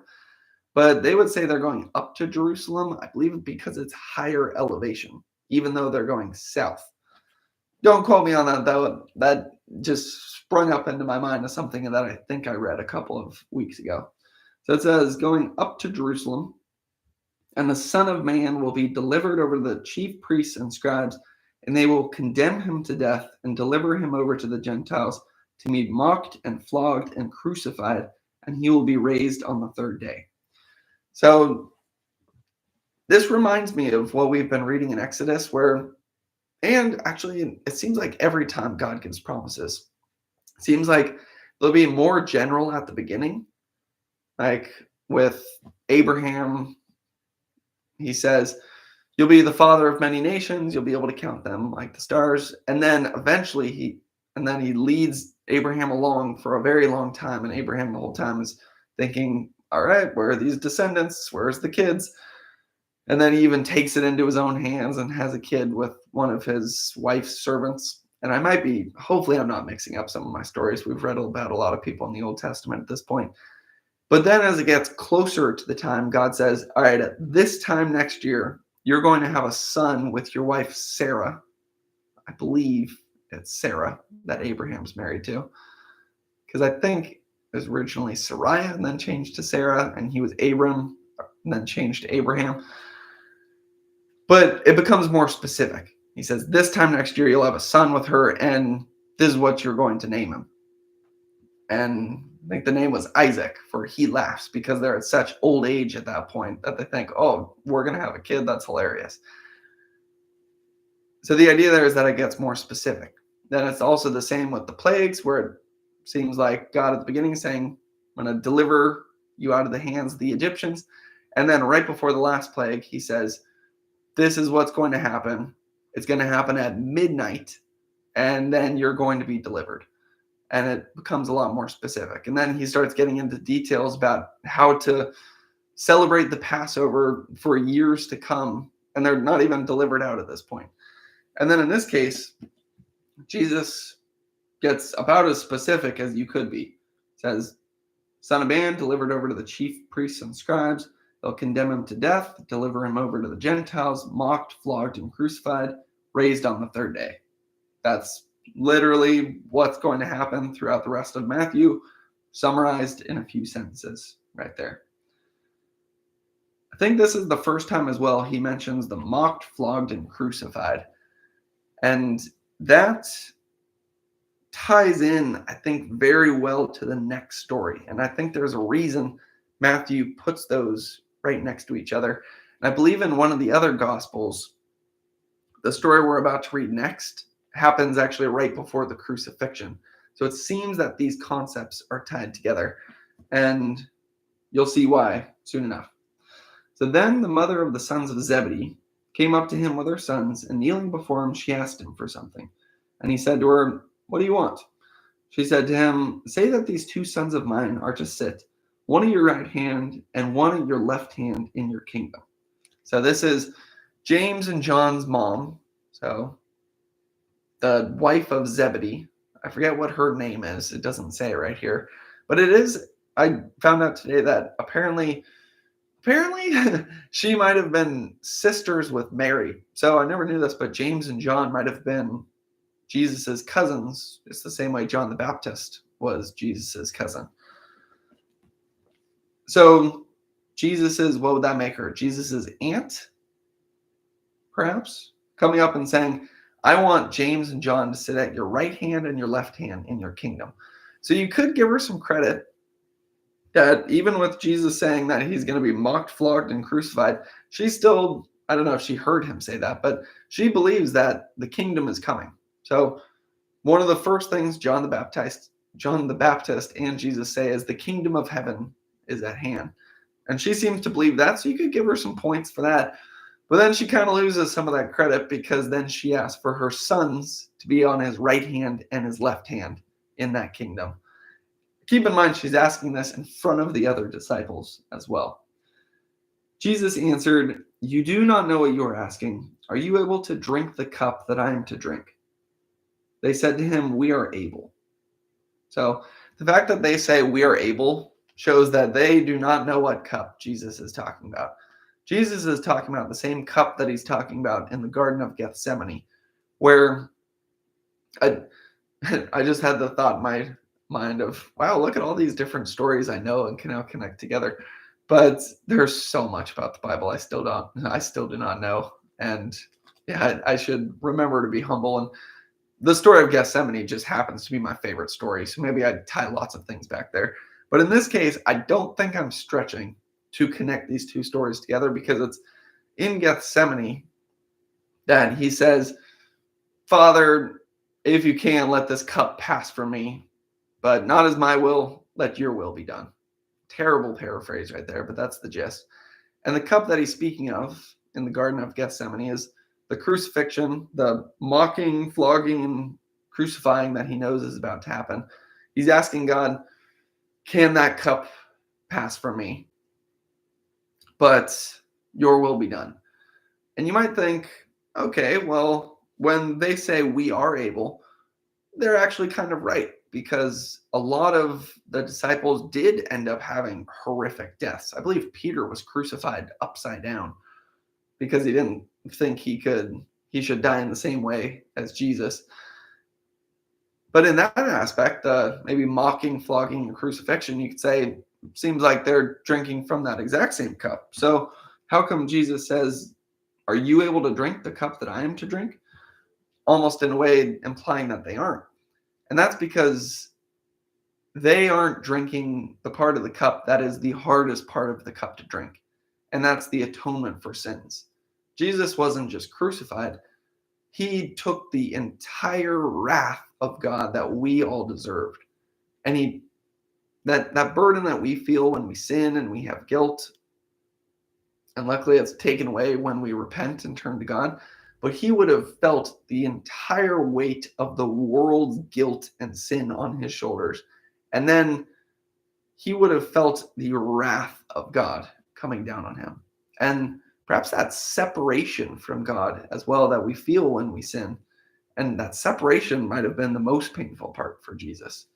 But they would say they're going up to Jerusalem, I believe, because it's higher elevation, even though they're going south. Don't quote me on that, though. That just sprung up into my mind as something that I think I read a couple of weeks ago. So it says, going up to Jerusalem, and the Son of Man will be delivered over to the chief priests and scribes, and they will condemn him to death and deliver him over to the Gentiles to be mocked and flogged and crucified, and he will be raised on the third day. So this reminds me of what we've been reading in Exodus, and actually it seems like every time God gives promises, it seems like they'll be more general at the beginning. Like with Abraham, he says, you'll be the father of many nations, you'll be able to count them like the stars. And then eventually he leads Abraham along for a very long time. And Abraham the whole time is thinking, all right, where are these descendants? Where's the kids? And then he even takes it into his own hands and has a kid with one of his wife's servants. And hopefully I'm not mixing up some of my stories. We've read about a lot of people in the Old Testament at this point. But then as it gets closer to the time, God says, all right, at this time next year, you're going to have a son with your wife, Sarah. I believe it's Sarah that Abraham's married to. Because I think it was originally Sarai and then changed to Sarah, and he was Abram and then changed to Abraham. But it becomes more specific. He says, this time next year, you'll have a son with her, and this is what you're going to name him. And I think the name was Isaac, for he laughs, because they're at such old age at that point that they think, oh, we're going to have a kid. That's hilarious. So the idea there is that it gets more specific. Then it's also the same with the plagues, where it seems like God at the beginning is saying, I'm going to deliver you out of the hands of the Egyptians. And then right before the last plague, he says, this is what's going to happen. It's going to happen at midnight, and then you're going to be delivered. And it becomes a lot more specific. And then he starts getting into details about how to celebrate the Passover for years to come. And they're not even delivered out at this point. And then in this case, Jesus gets about as specific as you could be. It says, Son of Man delivered over to the chief priests and scribes. They'll condemn him to death, deliver him over to the Gentiles, mocked, flogged, and crucified, raised on the third day. That's literally what's going to happen throughout the rest of Matthew, summarized in a few sentences right there. I think this is the first time as well he mentions the mocked, flogged, and crucified. And that ties in, I think, very well to the next story. And I think there's a reason Matthew puts those right next to each other. And I believe in one of the other Gospels, the story we're about to read next happens actually right before the crucifixion. So it seems that these concepts are tied together. And you'll see why soon enough. So then the mother of the sons of Zebedee came up to him with her sons, and kneeling before him, she asked him for something. And he said to her, what do you want? She said to him, say that these two sons of mine are to sit, one at your right hand and one at your left hand in your kingdom. So this is James and John's mom. So the wife of Zebedee. I forget what her name is. It doesn't say it right here. But it is, I found out today that apparently she might have been sisters with Mary. So I never knew this, but James and John might have been Jesus's cousins. It's the same way John the Baptist was Jesus's cousin. So Jesus's, what would that make her? Jesus's aunt, perhaps, coming up and saying, I want James and John to sit at your right hand and your left hand in your kingdom. So you could give her some credit that even with Jesus saying that he's going to be mocked, flogged, and crucified, she still, I don't know if she heard him say that, but she believes that the kingdom is coming. So one of the first things John the Baptist and Jesus say is the kingdom of heaven is at hand. And she seems to believe that, so you could give her some points for that. But then she kind of loses some of that credit because then she asks for her sons to be on his right hand and his left hand in that kingdom. Keep in mind, she's asking this in front of the other disciples as well. Jesus answered, "You do not know what you are asking. Are you able to drink the cup that I am to drink?" They said to him, "We are able." So the fact that they say we are able shows that they do not know what cup Jesus is talking about. Jesus is talking about the same cup that he's talking about in the Garden of Gethsemane, where I, I just had the thought in my mind of, wow, look at all these different stories I know and can now connect together. But there's so much about the Bible I still do not know. And yeah, I should remember to be humble. And the story of Gethsemane just happens to be my favorite story. So maybe I'd tie lots of things back there. But in this case, I don't think I'm stretching to connect these two stories together, because it's in Gethsemane that he says, "Father, if you can, let this cup pass from me, but not as my will, let your will be done." Terrible paraphrase right there, but that's the gist. And the cup that he's speaking of in the Garden of Gethsemane is the crucifixion, the mocking, flogging, and crucifying that he knows is about to happen. He's asking God, can that cup pass from me? But your will be done. And you might think, okay, well, when they say we are able, they're actually kind of right, because a lot of the disciples did end up having horrific deaths. I believe Peter was crucified upside down because he didn't think he should die in the same way as Jesus. But in that aspect, maybe mocking, flogging, and crucifixion, you could say, seems like they're drinking from that exact same cup. So how come Jesus says, "Are you able to drink the cup that I am to drink?" Almost in a way implying that they aren't. And that's because they aren't drinking the part of the cup that is the hardest part of the cup to drink. And that's the atonement for sins. Jesus wasn't just crucified. He took the entire wrath of God that we all deserved. And that burden that we feel when we sin and we have guilt, and luckily it's taken away when we repent and turn to God, but he would have felt the entire weight of the world's guilt and sin on his shoulders. And then he would have felt the wrath of God coming down on him. And perhaps that separation from God as well that we feel when we sin. And that separation might have been the most painful part for Jesus.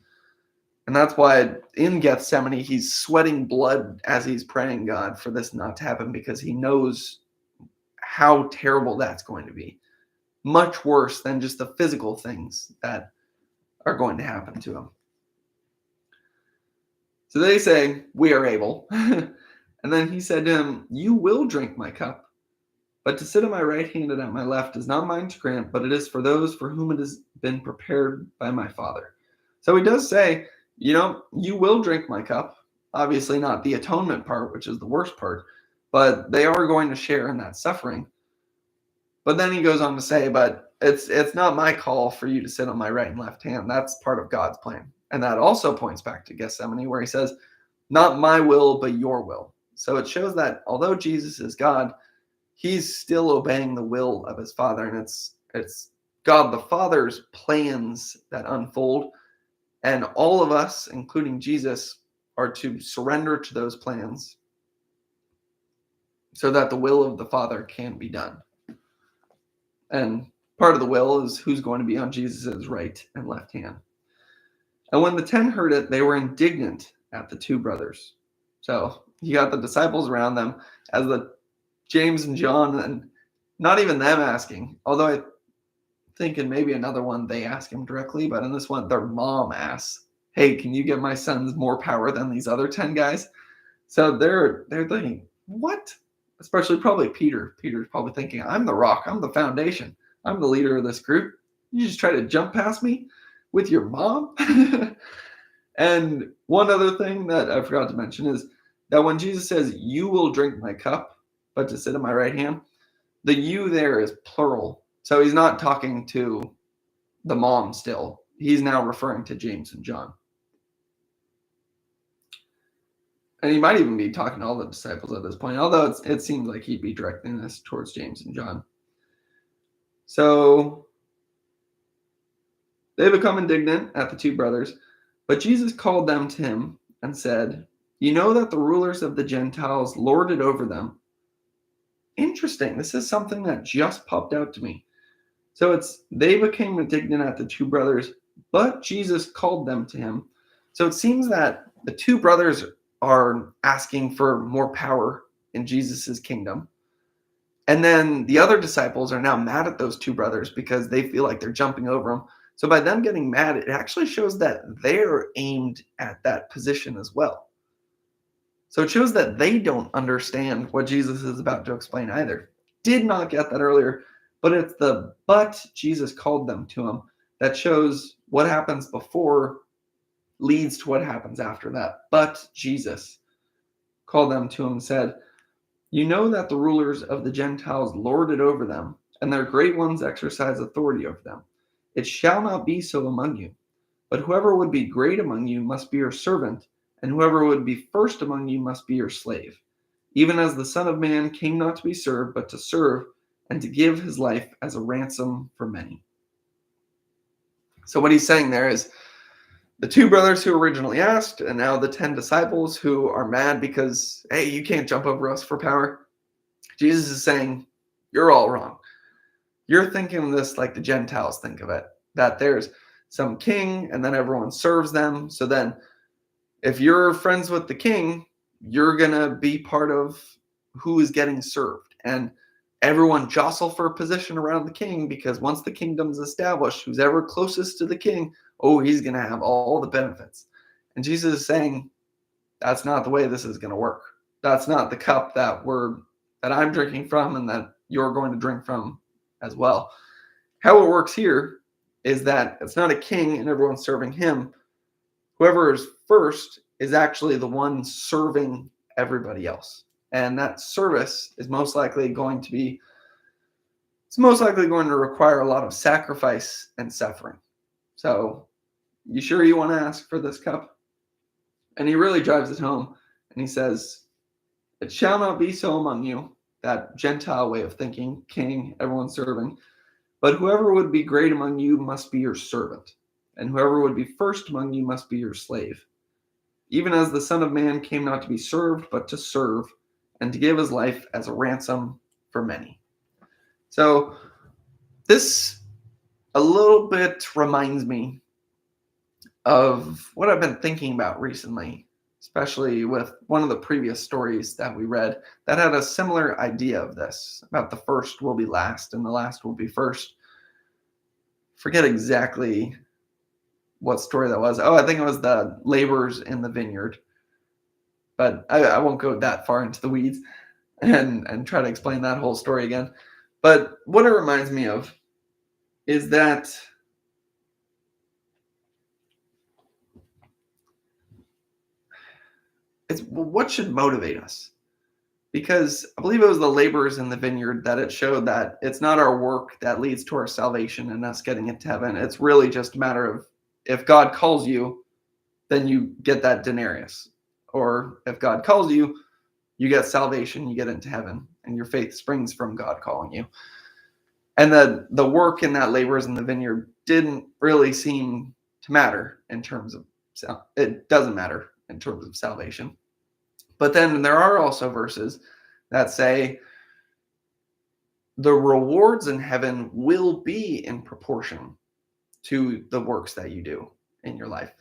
And that's why in Gethsemane, he's sweating blood as he's praying God for this not to happen, because he knows how terrible that's going to be. Much worse than just the physical things that are going to happen to him. So they say, "We are able." And then he said to him, "You will drink my cup, but to sit at my right hand and at my left is not mine to grant, but it is for those for whom it has been prepared by my Father." So he does say, you will drink my cup. Obviously not the atonement part, which is the worst part, but they are going to share in that suffering. But then he goes on to say, but it's not my call for you to sit on my right and left hand. That's part of God's plan. And that also points back to Gethsemane, where he says, "Not my will, but your will." So it shows that although Jesus is God, he's still obeying the will of his Father. And it's God the Father's plans that unfold. And all of us, including Jesus, are to surrender to those plans so that the will of the Father can be done. And part of the will is who's going to be on Jesus' right and left hand. And when the 10 heard it, they were indignant at the two brothers. So you got the disciples around them as the James and John, and not even them asking, although I think in maybe another one they ask him directly, but in this one their mom asks, "Hey, can you give my sons more power than these other 10 guys?" So they're thinking, what? Especially probably Peter. Peter's probably thinking, "I'm the rock, I'm the foundation, I'm the leader of this group. You just try to jump past me with your mom?" And one other thing that I forgot to mention is that when Jesus says, "You will drink my cup, but to sit at my right hand," the "you" there is plural. So he's not talking to the mom still. He's now referring to James and John. And he might even be talking to all the disciples at this point, although it seems like he'd be directing this towards James and John. So they become indignant at the two brothers, but Jesus called them to him and said, "You know that the rulers of the Gentiles lord it over them." Interesting. This is something that just popped out to me. So they became indignant at the two brothers, but Jesus called them to him. So it seems that the two brothers are asking for more power in Jesus's kingdom. And then the other disciples are now mad at those two brothers because they feel like they're jumping over them. So by them getting mad, it actually shows that they're aimed at that position as well. So it shows that they don't understand what Jesus is about to explain either. Did not get that earlier, but it's the "but Jesus called them to him" that shows what happens before leads to what happens after that. But Jesus called them to him and said, "You know that the rulers of the Gentiles lord it over them, and their great ones exercise authority over them. It shall not be so among you. But whoever would be great among you must be your servant, and whoever would be first among you must be your slave. Even as the Son of Man came not to be served, but to serve, and to give his life as a ransom for many." So what he's saying there is the two brothers who originally asked, and now the 10 disciples who are mad because, hey, you can't jump over us for power. Jesus is saying, you're all wrong. You're thinking of this like the Gentiles think of it, that there's some king and then everyone serves them. So then if you're friends with the king, you're going to be part of who is getting served. And everyone jostle for a position around the king, because once the kingdom's established, who's ever closest to the king, oh, he's going to have all the benefits. And Jesus is saying, that's not the way this is going to work. That's not the cup that I'm drinking from and that you're going to drink from as well. How it works here is that it's not a king and everyone's serving him. Whoever is first is actually the one serving everybody else. And that service is most likely going to require a lot of sacrifice and suffering. So, you sure you want to ask for this cup? And he really drives it home. And he says, "It shall not be so among you," that Gentile way of thinking, king, everyone serving. "But whoever would be great among you must be your servant. And whoever would be first among you must be your slave. Even as the Son of Man came not to be served, but to serve, and to give his life as a ransom for many." So this a little bit reminds me of what I've been thinking about recently, especially with one of the previous stories that we read that had a similar idea of this, about the first will be last and the last will be first. Forget exactly what story that was. Oh, I think it was the laborers in the vineyard. But I won't go that far into the weeds and try to explain that whole story again. But what it reminds me of is that it's what should motivate us. Because I believe it was the laborers in the vineyard that it showed that it's not our work that leads to our salvation and us getting into heaven. It's really just a matter of, if God calls you, then you get that denarius. Or if God calls you, you get salvation, you get into heaven, and your faith springs from God calling you. And the work in that laborers in the vineyard didn't really seem to matter in terms of, it doesn't matter in terms of salvation. But then there are also verses that say the rewards in heaven will be in proportion to the works that you do in your life.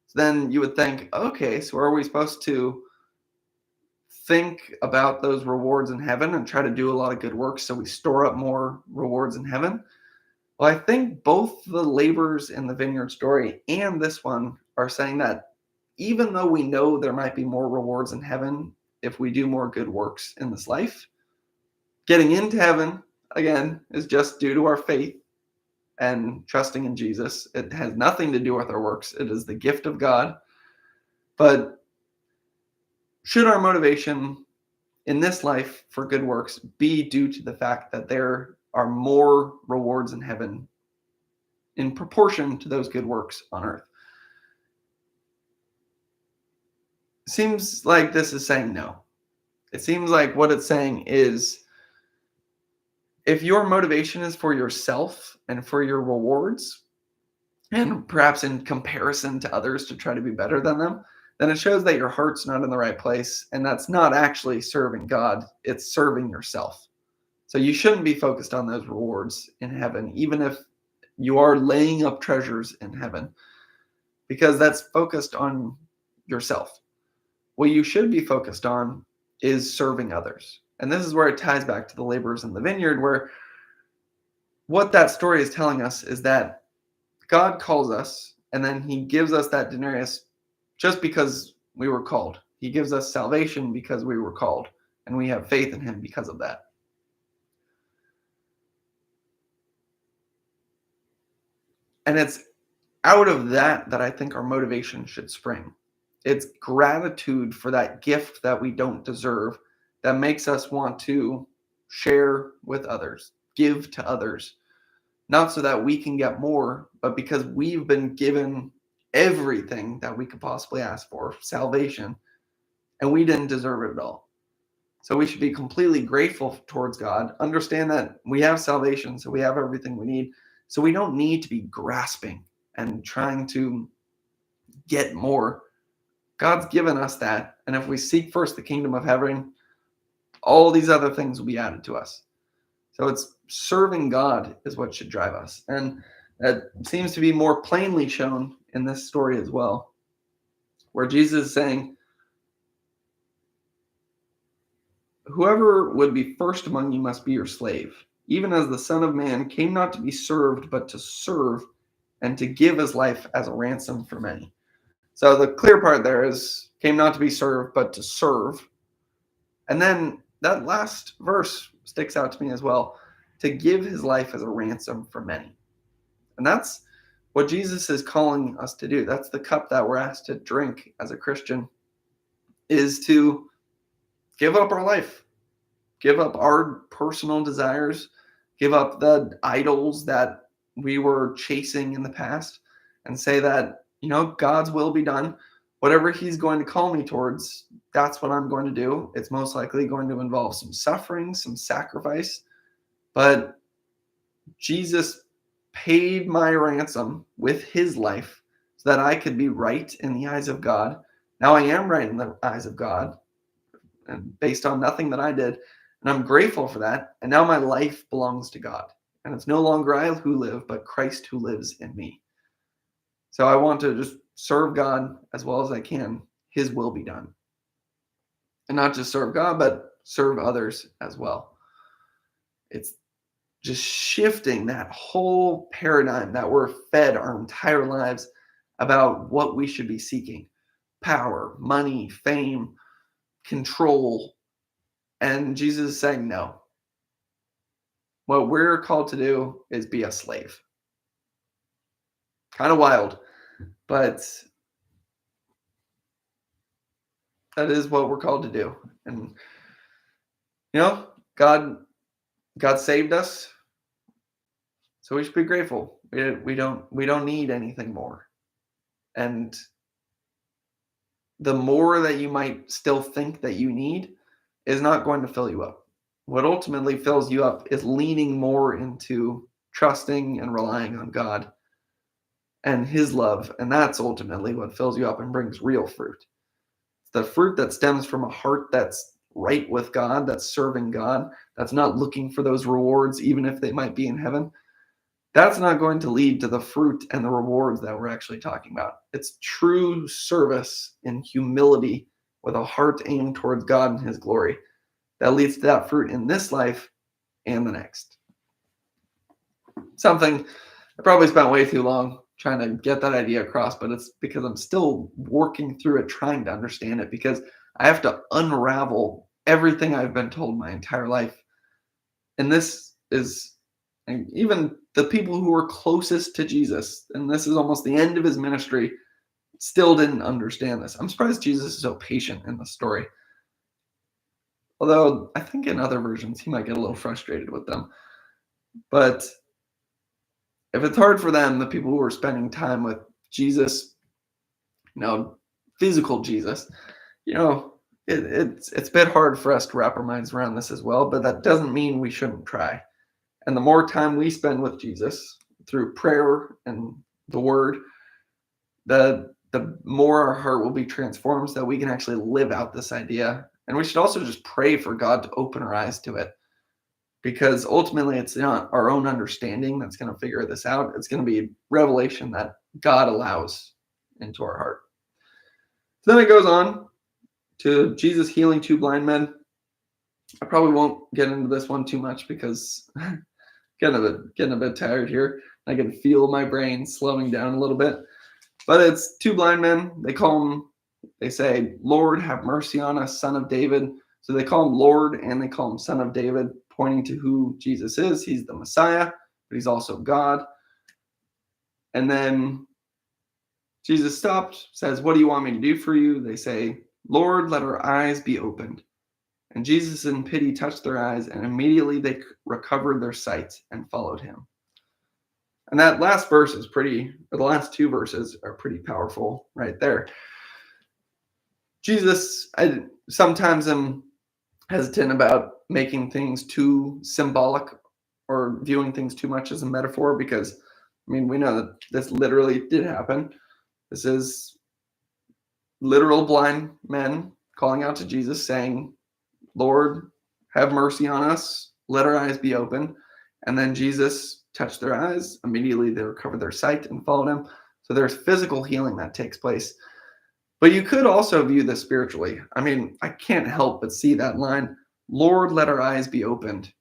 So then you would think, okay, so are we supposed to think about those rewards in heaven and try to do a lot of good works so we store up more rewards in heaven? Well, I think both the laborers in the vineyard story and this one are saying that even though we know there might be more rewards in heaven if we do more good works in this life, getting into heaven, again, is just due to our faith and trusting in Jesus. It has nothing to do with our works. It is the gift of God. But should our motivation in this life for good works be due to the fact that there are more rewards in heaven in proportion to those good works on earth? seems like this is saying no. It seems like what it's saying is, if your motivation is for yourself and for your rewards, and perhaps in comparison to others to try to be better than them, then it shows that your heart's not in the right place. And that's not actually serving God, it's serving yourself. So you shouldn't be focused on those rewards in heaven, even if you are laying up treasures in heaven, because that's focused on yourself. What you should be focused on is serving others. And this is where it ties back to the laborers in the vineyard, where what that story is telling us is that God calls us, and then he gives us that denarius just because we were called. He gives us salvation because we were called, and we have faith in him because of that. And it's out of that I think our motivation should spring. It's gratitude for that gift that we don't deserve that makes us want to share with others, give to others, not so that we can get more, but because we've been given everything that we could possibly ask for, salvation, and we didn't deserve it at all. So we should be completely grateful towards God, understand that we have salvation, so we have everything we need. So we don't need to be grasping and trying to get more. God's given us that. And if we seek first the kingdom of heaven, all these other things will be added to us. So it's serving God is what should drive us. And that seems to be more plainly shown in this story as well, where Jesus is saying, whoever would be first among you must be your slave, even as the Son of Man came not to be served, but to serve and to give his life as a ransom for many. So the clear part there is came not to be served, but to serve. And then that last verse sticks out to me as well, to give his life as a ransom for many. And that's what Jesus is calling us to do. That's the cup that we're asked to drink as a Christian, is to give up our life, give up our personal desires, give up the idols that we were chasing in the past, and say that, God's will be done. Whatever he's going to call me towards, that's what I'm going to do. It's most likely going to involve some suffering, some sacrifice, but Jesus paid my ransom with his life so that I could be right in the eyes of God. Now I am right in the eyes of God, and based on nothing that I did. And I'm grateful for that. And now my life belongs to God. And it's no longer I who live, but Christ who lives in me. So I want to just serve God as well as I can. His will be done. And not just serve God, but serve others as well. It's just shifting that whole paradigm that we're fed our entire lives about what we should be seeking: power, money, fame, control. And Jesus is saying no. What we're called to do is be a slave. Kind of wild, but that is what we're called to do. And God saved us, so we should be grateful. We don't need anything more. And the more that you might still think that you need is not going to fill you up. What ultimately fills you up is leaning more into trusting and relying on God and his love. And that's ultimately what fills you up and brings real fruit. The fruit that stems from a heart that's right with God, that's serving God, that's not looking for those rewards, even if they might be in heaven. That's not going to lead to the fruit and the rewards that we're actually talking about. It's true service in humility with a heart aimed towards God and his glory that leads to that fruit in this life and the next. Something I probably spent way too long trying to get that idea across, but it's because I'm still working through it, trying to understand it, because I have to unravel everything I've been told my entire life. And this is, and even the people who were closest to Jesus, and this is almost the end of his ministry, still didn't understand this. I'm surprised Jesus is so patient in the story. Although I think in other versions, he might get a little frustrated with them. But if it's hard for them, the people who are spending time with Jesus, physical Jesus, You know, it's a bit hard for us to wrap our minds around this as well, but that doesn't mean we shouldn't try. And the more time we spend with Jesus through prayer and the word, the more our heart will be transformed so that we can actually live out this idea. And we should also just pray for God to open our eyes to it, because ultimately it's not our own understanding that's going to figure this out. It's going to be revelation that God allows into our heart. So then it goes on to Jesus healing two blind men. I probably won't get into this one too much because getting a bit tired here. I can feel my brain slowing down a little bit. But it's two blind men. They say, Lord, have mercy on us, Son of David. So they call him Lord and they call him Son of David, pointing to who Jesus is. He's the Messiah, but he's also God. And then Jesus stopped, says, what do you want me to do for you? They say, Lord, let our eyes be opened. And Jesus in pity touched their eyes, and immediately they recovered their sight and followed him. And that last verse is the last two verses are pretty powerful right there. Jesus, I sometimes am hesitant about making things too symbolic or viewing things too much as a metaphor, because, I mean, we know that this literally did happen. This is literal blind men calling out to Jesus saying, Lord, have mercy on us. Let our eyes be open. And then Jesus touched their eyes. Immediately they recovered their sight and followed him. So there's physical healing that takes place. But you could also view this spiritually. I mean, I can't help but see that line, Lord, let our eyes be opened.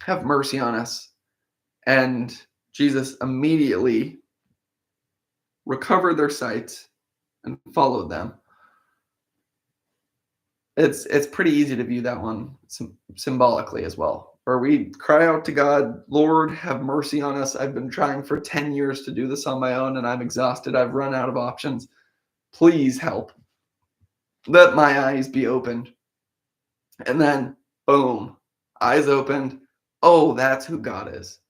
Have mercy on us. And Jesus immediately recovered their sight and followed them. It's pretty easy to view that one symbolically as well, where we cry out to God, Lord, have mercy on us. I've been trying for 10 years to do this on my own and I'm exhausted. I've run out of options. Please help. Let my eyes be opened. And then, boom, eyes opened. Oh, that's who God is.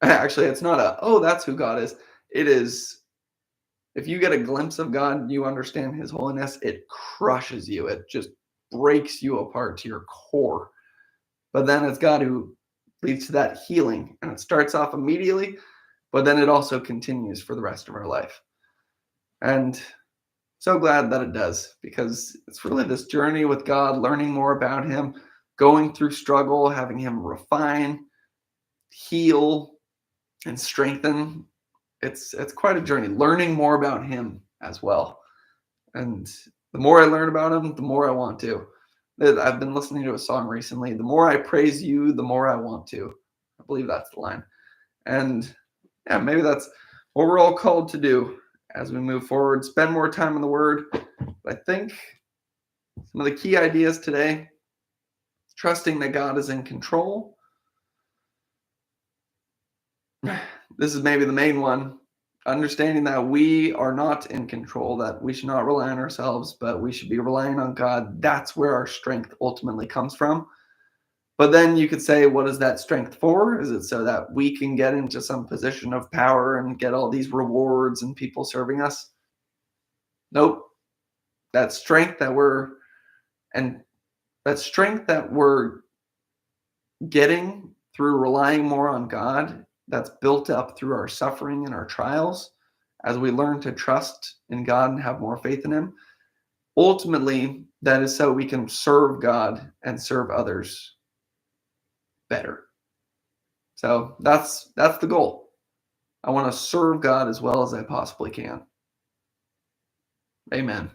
Actually, it's not oh, that's who God is. It is, if you get a glimpse of God and you understand his holiness, it crushes you. It just breaks you apart to your core. But then it's God who leads to that healing. And it starts off immediately, but then it also continues for the rest of our life. And so glad that it does, because it's really this journey with God, learning more about him, going through struggle, having him refine, heal, and strengthen. It's quite a journey, learning more about him as well. And the more I learn about him, the more I want to. I've been listening to a song recently. The more I praise you, the more I want to. I believe that's the line. And yeah, maybe that's what we're all called to do as we move forward. Spend more time in the Word. But I think some of the key ideas today, trusting that God is in control. This is maybe the main one. Understanding that we are not in control, that we should not rely on ourselves, but we should be relying on God. That's where our strength ultimately comes from. But then you could say, what is that strength for? Is it so that we can get into some position of power and get all these rewards and people serving us? Nope. That strength that we're getting through relying more on God, that's built up through our suffering and our trials, as we learn to trust in God and have more faith in him. Ultimately, that is so we can serve God and serve others better. So that's the goal. I want to serve God as well as I possibly can. Amen.